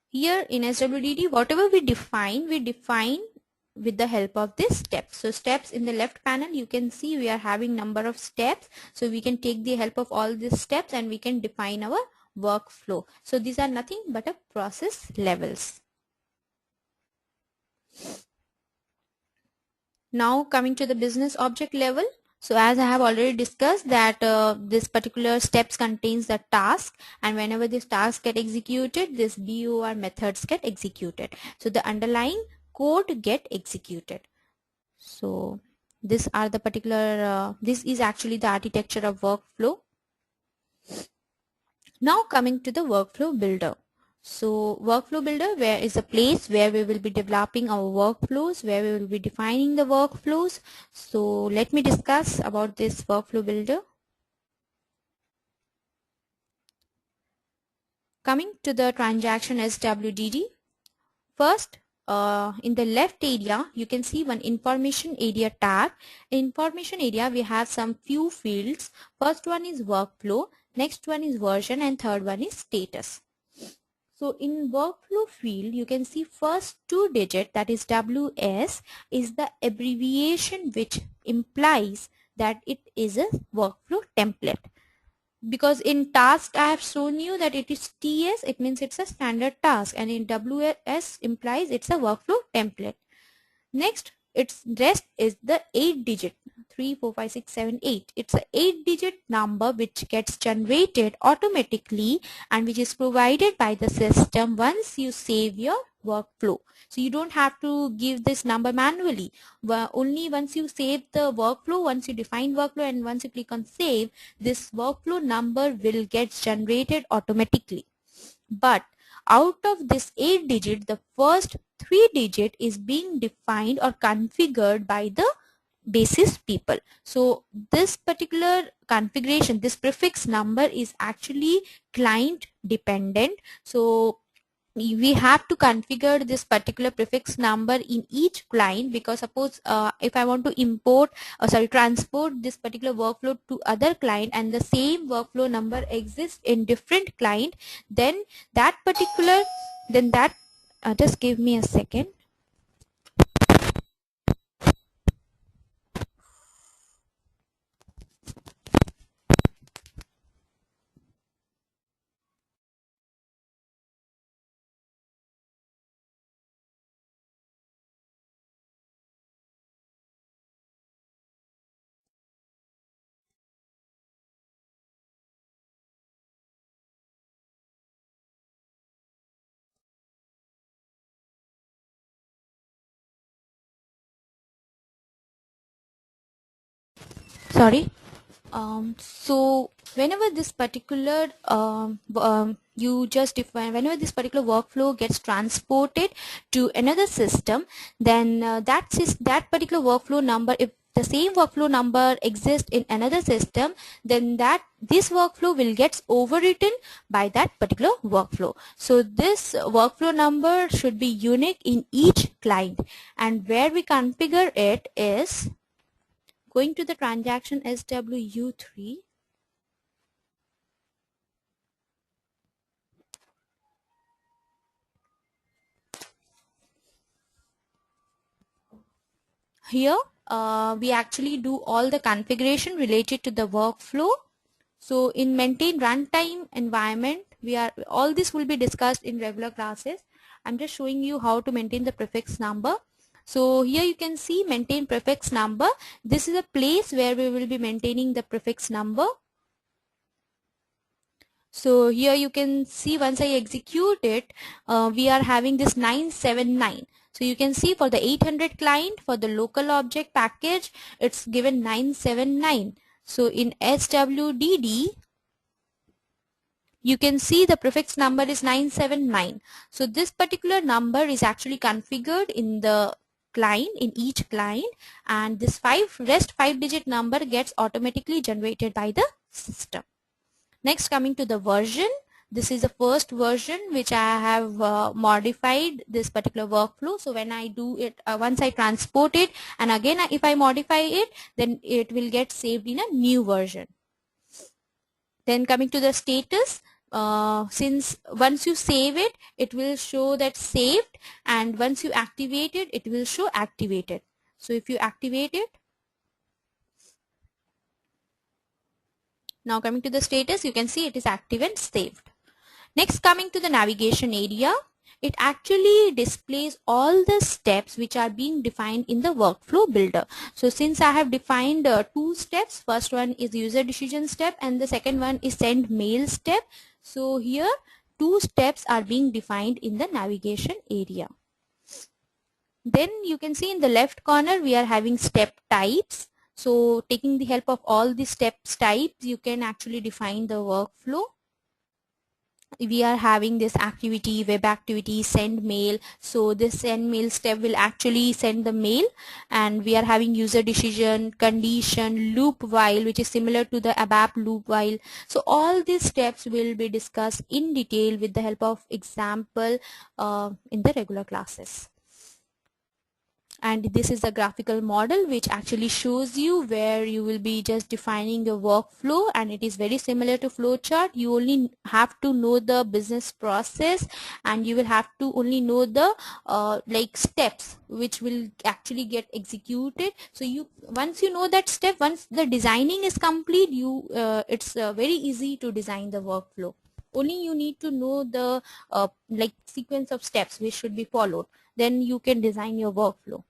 here in SWDD, whatever we define with the help of this steps. So steps in the left panel, you can see we are having number of steps. So we can take the help of all these steps and we can define our workflow. So these are nothing but a process levels. Now coming to the business object level. So as I have already discussed that this particular steps contains the task, and whenever this task get executed, this BOR methods get executed. So the underlying code get executed. So this are the particular this is actually the architecture of workflow. Now coming to the workflow builder. So workflow builder, where is a place where we will be developing our workflows, where we will be defining the workflows. So let me discuss about this workflow builder. Coming to the transaction SWDD. First, in the left area, you can see one information area tab. In information area, we have some few fields. First one is workflow, next one is version, and third one is status. So in workflow field, you can see first two digit, that is WS, is the abbreviation which implies that it is a workflow template. Because in task I have shown you that it is TS, it means it's a standard task, and in WS implies it's a workflow template. Next, its rest is the 8 digit, 3 4 5 6 7 8. It's a 8 digit number which gets generated automatically and which is provided by the system once you save your workflow. So you don't have to give this number manually. Only once you save the workflow, once you define workflow, and once you click on save, this workflow number will get generated automatically. But out of this 8 digit, the first 3 digit is being defined or configured by the basis people. So this particular configuration, this prefix number is actually client dependent. So we have to configure this particular prefix number in each client, because suppose if I want to transport this particular workflow to other client and the same workflow number exists in different client, then that particular then that just give me a second. Sorry. So whenever this particular you just define, whenever this particular workflow gets transported to another system, then that particular workflow number, if the same workflow number exists in another system, then this workflow will get overwritten by that particular workflow. So this workflow number should be unique in each client, and where we configure it is going to the transaction SWU3. Here we actually do all the configuration related to the workflow. So in maintain runtime environment, all this will be discussed in regular classes. I'm just showing you how to maintain the prefix number. So here you can see maintain prefix number. This is a place where we will be maintaining the prefix number. So here you can see once I execute it, we are having this 979. So you can see for the 800 client, for the local object package, it's given 979. So in SWDD, you can see the prefix number is 979. So this particular number is actually configured in the client, in each client, and this rest 5-digit number gets automatically generated by the system. Next, coming to the version, this is the first version which I have modified this particular workflow. So when I do it, once I transport it, and again if I modify it, then it will get saved in a new version. Then coming to the status, since once you save it, it will show that saved, and once you activate it, it will show activated. So if you activate it, now coming to the status, you can see it is active and saved. Next, coming to the navigation area, it actually displays all the steps which are being defined in the workflow builder. So since I have defined 2 steps, first one is user decision step and the second one is send mail step. So here 2 steps are being defined in the navigation area. Then you can see in the left corner we are having step types. So taking the help of all the steps types, you can actually define the workflow. We are having this activity, web activity, send mail. So this send mail step will actually send the mail, and we are having user decision, condition, loop while, which is similar to the ABAP loop while. So all these steps will be discussed in detail with the help of example in the regular classes. And this is the graphical model which actually shows you where you will be just defining your workflow, and it is very similar to flowchart. You only have to know the business process, and you will have to only know the like steps which will actually get executed. So once you know that step, once the designing is complete, it's very easy to design the workflow. Only you need to know the like sequence of steps which should be followed, then you can design your workflow.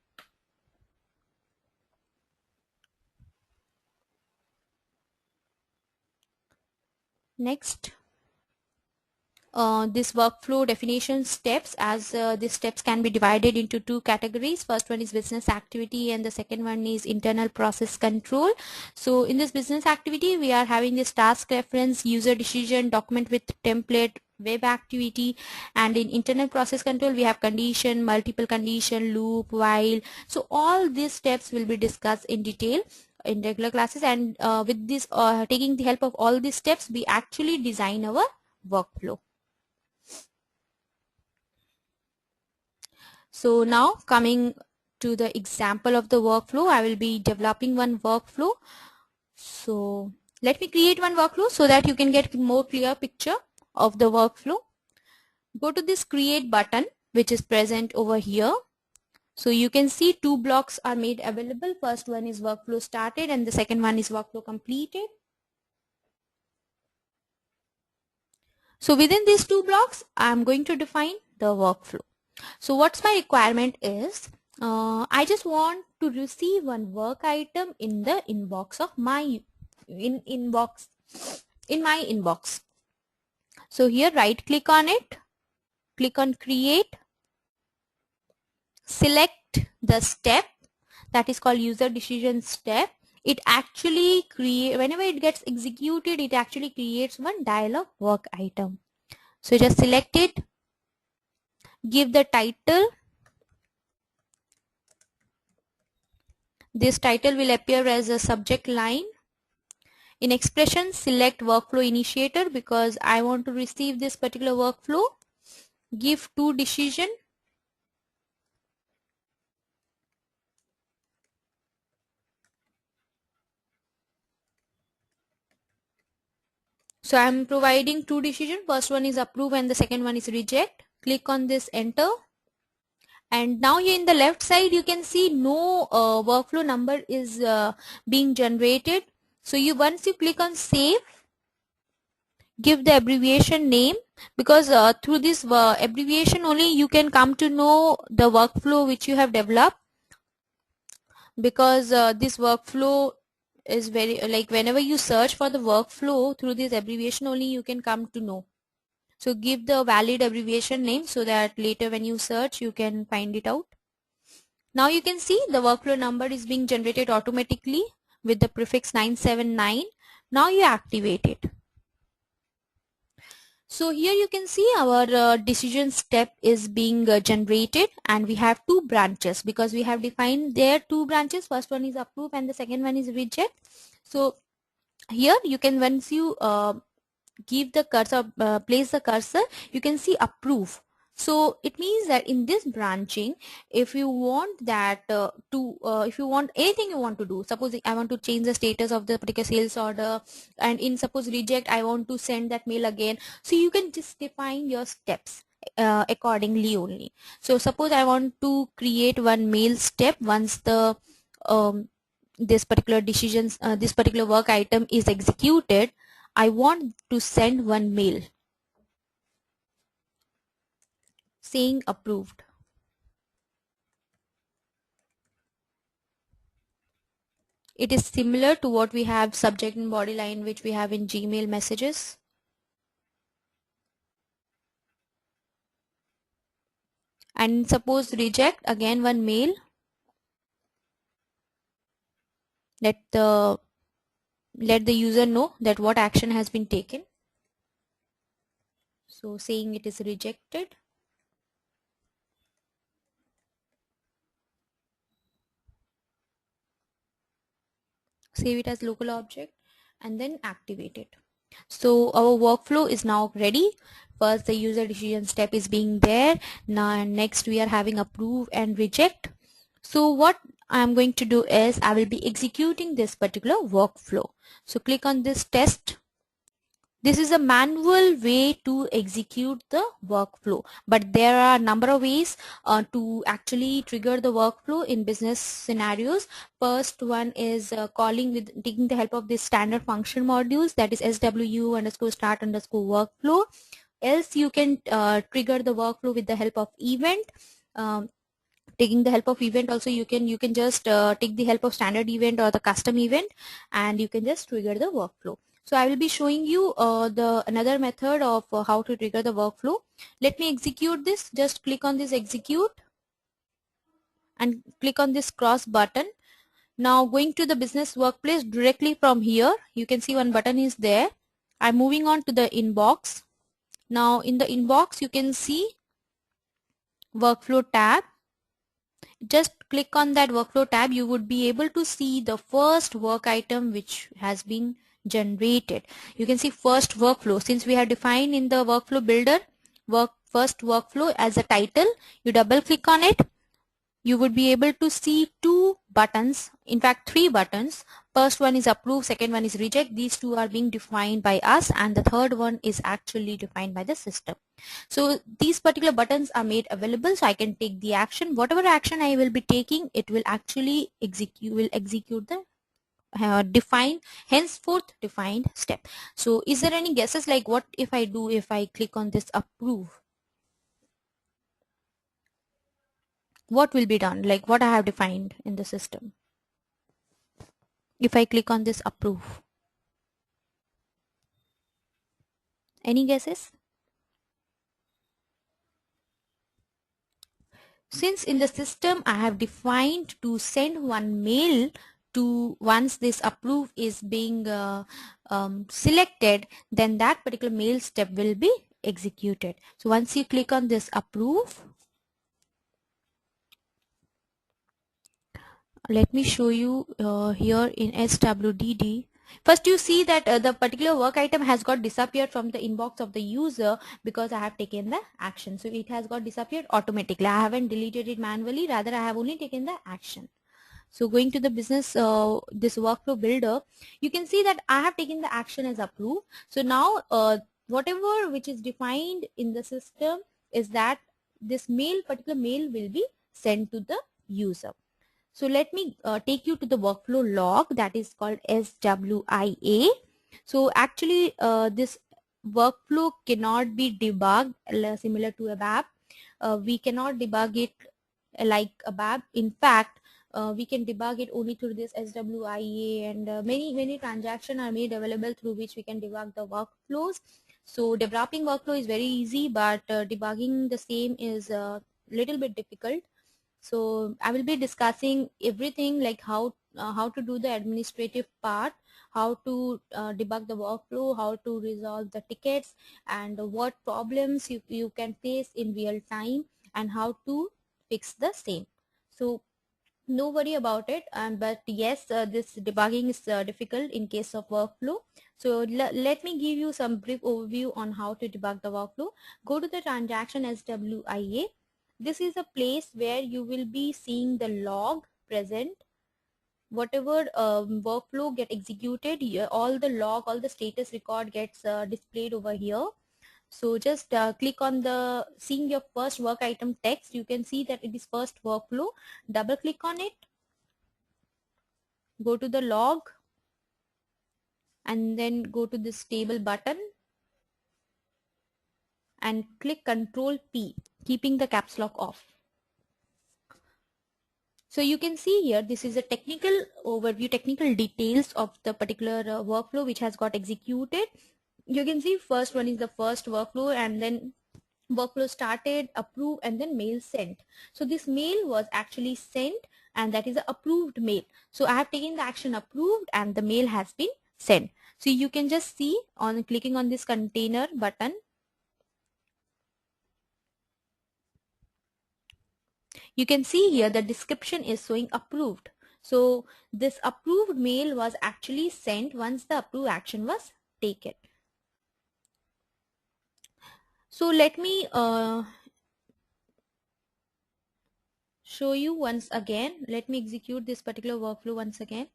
Next, this workflow definition steps, as these steps can be divided into 2 categories. First one is business activity and the second one is internal process control. So in this business activity, we are having this task reference, user decision, document with template, web activity, and in internal process control we have condition, multiple condition, loop, while. So all these steps will be discussed in detail in regular classes, and with this taking the help of all these steps we actually design our workflow. So now coming to the example of the workflow, I will be developing one workflow. So let me create one workflow so that you can get more clear picture of the workflow. Go to this create button which is present over here. So you can see two blocks are made available. First one is workflow started and the second one is workflow completed. So within these two blocks I am going to define the workflow. So what's my requirement is I just want to receive one work item in the inbox of my inbox. So here right click on it, click on create, select the step that is called user decision step. It actually whenever it gets executed, it actually creates one dialog work item. So just select it, give the title. This title will appear as a subject line. In expression, select workflow initiator because I want to receive this particular workflow. Give to decision. So I am providing two decisions. First one is approve and the second one is reject. Click on this enter. And now here in the left side you can see no workflow number is being generated. So once you click on save, give the abbreviation name because through this abbreviation only you can come to know the workflow which you have developed, because this workflow is very like whenever you search for the workflow through this abbreviation only you can come to know. So give the valid abbreviation name so that later when you search you can find it out. Now you can see the workflow number is being generated automatically with the prefix 979. Now you activate it. So here you can see our decision step is being generated, and we have two branches because we have defined there two branches. First one is approve and the second one is reject. So here you can, once you give the cursor, place the cursor, you can see approve. So it means that in this branching, if you want that if you want anything you want to do, suppose I want to change the status of the particular sales order, and in suppose reject I want to send that mail again, so you can just define your steps accordingly only. So suppose I want to create one mail step once the this particular decisions this particular work item is executed. I want to send one mail saying approved. It is similar to what we have subject and body line which we have in Gmail messages. And suppose reject, again one mail. Let the user know that what action has been taken. So saying it is rejected. Save it as local object and then activate it. So our workflow is now ready. First the user decision step is being there. Now next we are having approve and reject. So what I am going to do is I will be executing this particular workflow. So click on this test. This is a manual way to execute the workflow, but there are a number of ways to actually trigger the workflow in business scenarios. First one is taking the help of this standard function modules, that is SW underscore start underscore workflow. Else you can trigger the workflow with the help of event. Taking the help of event also you can just take the help of standard event or the custom event, and you can just trigger the workflow. So I will be showing you another method of how to trigger the workflow. Let me execute this. Just click on this execute and click on this cross button. Now going to the business workplace, directly from here you can see one button is there. I'm moving on to the inbox. Now in the inbox you can see workflow tab. Just click on that workflow tab, you would be able to see the first work item which has been generated. You can see first workflow. Since we have defined in the workflow builder first workflow as a title, you double click on it, you would be able to see two buttons, in fact three buttons. First one is approve, second one is reject. These two are being defined by us, and the third one is actually defined by the system. So these particular buttons are made available, so I can take the action. Whatever action I will be taking, it will actually execute the henceforth defined step. So is there any guesses, like what if I do if I click on this approve? What will be done, like what I have defined in the system? If I click on this approve, any guesses? Since in the system I have defined to send one mail to once this approve is being selected, then that particular mail step will be executed. So once you click on this approve, let me show you here in SWDD. First you see that the particular work item has got disappeared from the inbox of the user because I have taken the action. So it has got disappeared automatically. I haven't deleted it manually, rather I have only taken the action. So going to the business, this workflow builder, you can see that I have taken the action as approve. So now whatever which is defined in the system is that this particular mail will be sent to the user. So let me take you to the workflow log, that is called SWIA. So actually this workflow cannot be debugged similar to a BAP. We cannot debug it like a BAP. In fact, we can debug it only through this SWIA, and many transactions are made available through which we can debug the workflows. So developing workflow is very easy, but debugging the same is a little bit difficult. So I will be discussing everything, like how to do the administrative part, how to debug the workflow, how to resolve the tickets, and what problems you can face in real time, and how to fix the same. So no worry about it. But yes, this debugging is difficult in case of workflow. So let me give you some brief overview on how to debug the workflow. Go to the transaction SWIA. This is a place where you will be seeing the log present. Whatever workflow get executed, all the log, all the status record gets displayed over here. So just click on the seeing your first work item text. You can see that it is first workflow. Double click on it, go to the log, and then go to this table button and click Control P, keeping the caps lock off. So you can see here, this is a technical overview, technical details of the particular workflow which has got executed. You can see first one is the first workflow, and then workflow started, approve, and then mail sent. So this mail was actually sent, and that is an approved mail. So I have taken the action approved, and the mail has been sent. So you can just see on clicking on this container button, you can see here the description is showing approved. So this approved mail was actually sent once the approved action was taken. So let me show you once again. Let me execute this particular workflow once again.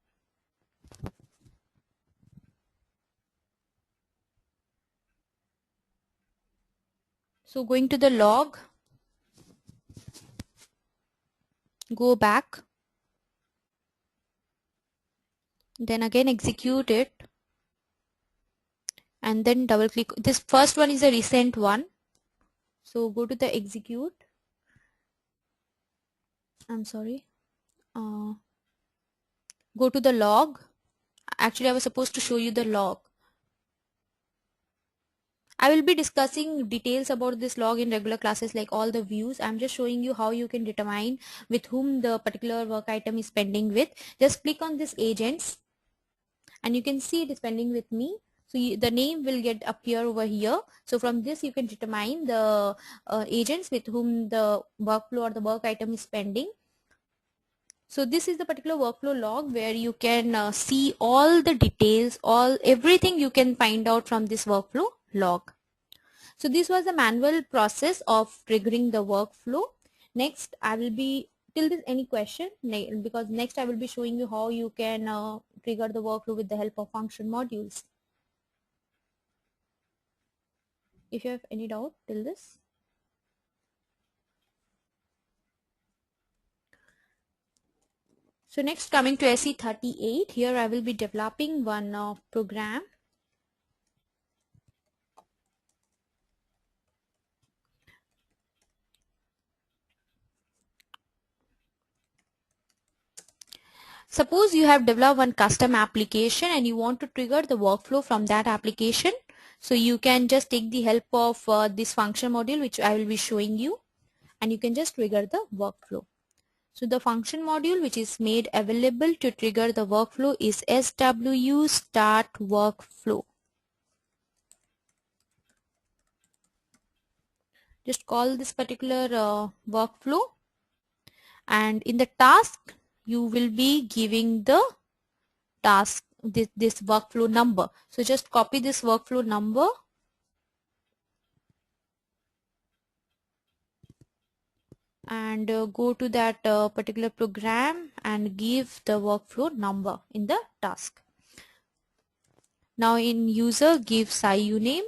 So going to the log, go back, then again execute it, and then double click. This first one is a recent one. So go to the execute. I'm sorry. Go to the log. Actually, I was supposed to show you the log. I will be discussing details about this log in regular classes, like all the views. I'm just showing you how you can determine with whom the particular work item is pending with. Just click on this agents, and you can see it is pending with me. So the name will get appear over here. So from this you can determine the agents with whom the workflow or the work item is pending. So this is the particular workflow log where you can see all the details, everything you can find out from this workflow log. So this was the manual process of triggering the workflow. Next I will be, till this any question, because next I will be showing you how you can trigger the workflow with the help of function modules. If you have any doubt till this. So next, coming to SE38, here I will be developing one program. Suppose you have developed one custom application and you want to trigger the workflow from that application. So you can just take the help of this function module which I will be showing you, and you can just trigger the workflow. So the function module which is made available to trigger the workflow is SW start workflow. Just call this particular workflow, and in the task you will be giving the task this workflow number. So just copy this workflow number and go to that particular program and give the workflow number in the task. Now in user, give uname,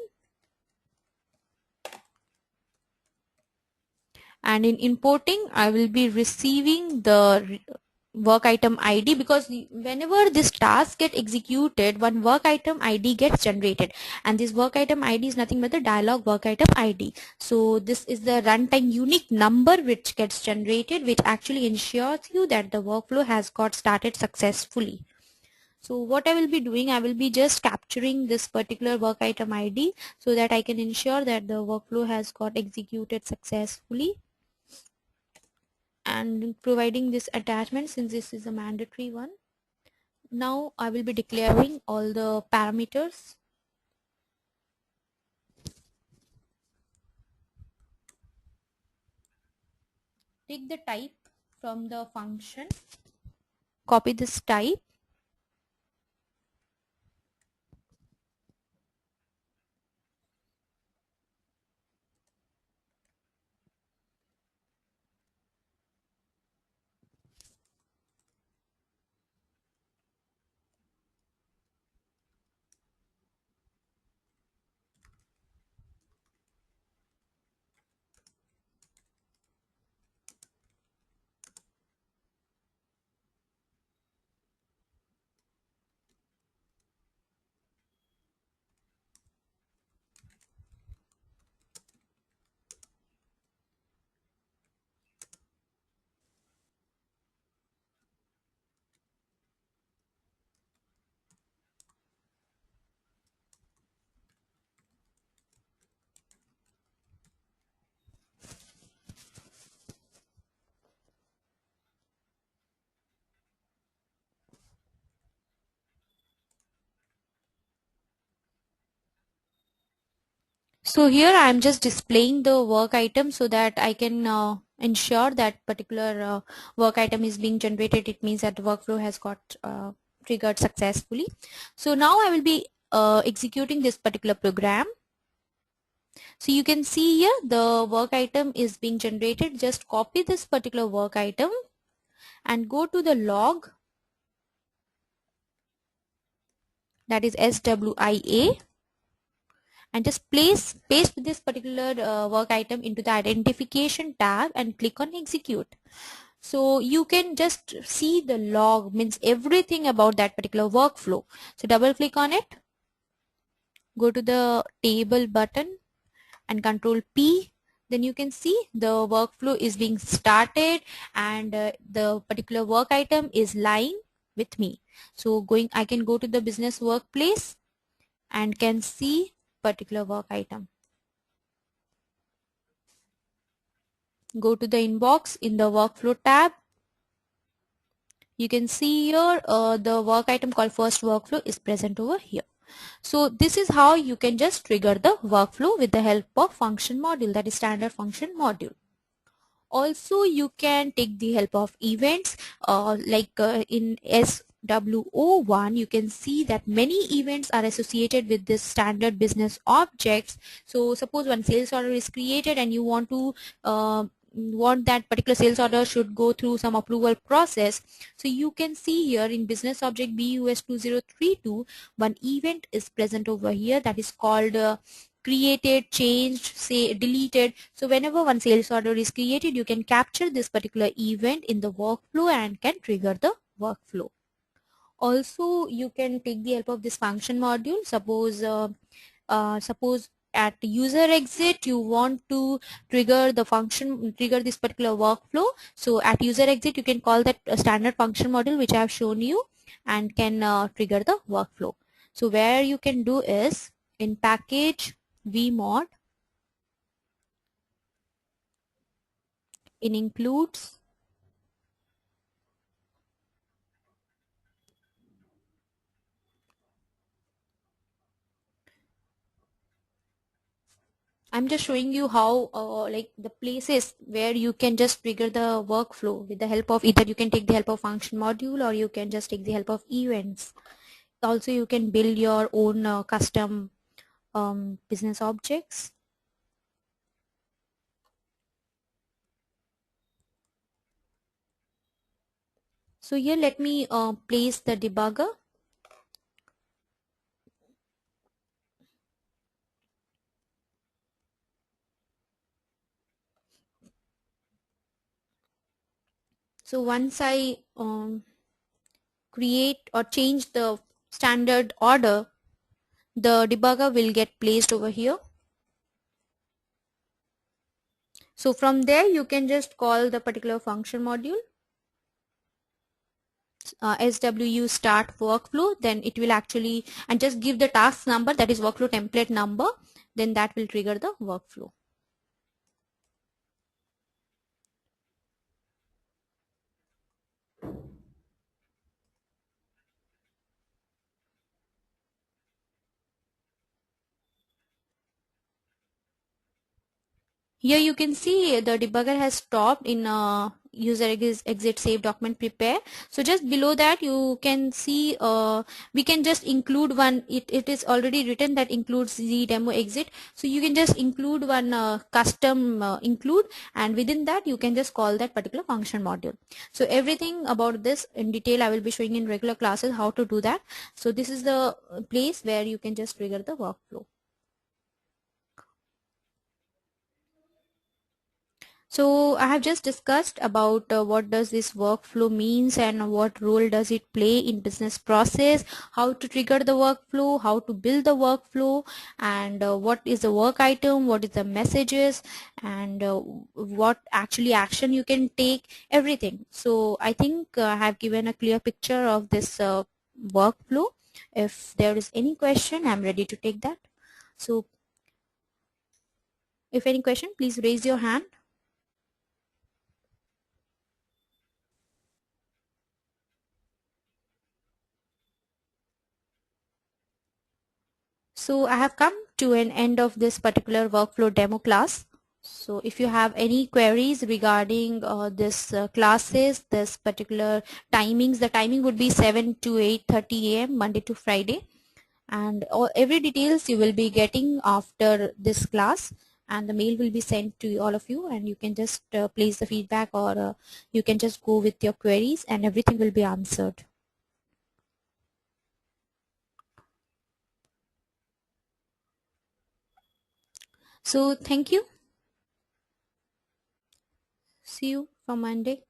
and in importing I will be receiving the work item ID, because whenever this task get executed, one work item ID gets generated, and this work item ID is nothing but the dialog work item ID. So this is the runtime unique number which gets generated, which actually ensures you that the workflow has got started successfully. So what I will be doing, I will be just capturing this particular work item ID so that I can ensure that the workflow has got executed successfully, and providing this attachment since this is a mandatory one. Now I will be declaring all the parameters. Take the type from the function, copy this type, so here I am just displaying the work item so that I can ensure that particular work item is being generated. It means that the workflow has got triggered successfully. So now I will be executing this particular program. So you can see here the work item is being generated. Just copy this particular work item and go to the log, that is SWIA, and just paste this particular work item into the identification tab and click on execute. So you can just see the log, means everything about that particular workflow. So double click on it, go to the table button and control P. Then you can see the workflow is being started, and the particular work item is lying with me. So I can go to the business workplace and can see particular work item. Go to the inbox in the workflow tab. You can see here the work item called first workflow is present over here. So this is how you can just trigger the workflow with the help of function module, that is standard function module. Also, you can take the help of events in SWO1. You can see that many events are associated with this standard business objects. So suppose one sales order is created and you want that particular sales order should go through some approval process. So you can see here in business object BUS 2032, one event is present over here, that is called created, changed, say deleted. So whenever one sales order is created, you can capture this particular event in the workflow and can trigger the workflow. Also, you can take the help of this function module. Suppose at user exit you want to trigger this particular workflow. So at user exit you can call that a standard function module which I have shown you and can trigger the workflow. So where you can do is in package vmod, in includes, I'm just showing you how like the places where you can just trigger the workflow with the help of either you can take the help of function module or you can just take the help of events. Also you can build your own custom business objects. So here let me place the debugger. So once I create or change the standard order, the debugger will get placed over here. So from there you can just call the particular function module SWU start workflow, then it will actually and just give the task number, that is workflow template number, then that will trigger the workflow. Here you can see the debugger has stopped in user exit save document prepare. So just below that you can see we can just include one, it is already written that includes the demo exit. So you can just include one custom include, and within that you can just call that particular function module. So everything about this in detail I will be showing in regular classes how to do that. So this is the place where you can just trigger the workflow. So I have just discussed about what does this workflow means and what role does it play in business process, how to trigger the workflow, how to build the workflow, and what is the work item, what is the messages, and what actually action you can take, everything. So I think I have given a clear picture of this workflow. If there is any question, I'm ready to take that. So if any question, please raise your hand. So I have come to an end of this particular workflow demo class. So if you have any queries regarding this classes, this particular timings, the timing would be 7 to 8:30 a.m. Monday to Friday, and every details you will be getting after this class, and the mail will be sent to all of you, and you can just place the feedback, or you can just go with your queries and everything will be answered. So thank you. See you from Monday.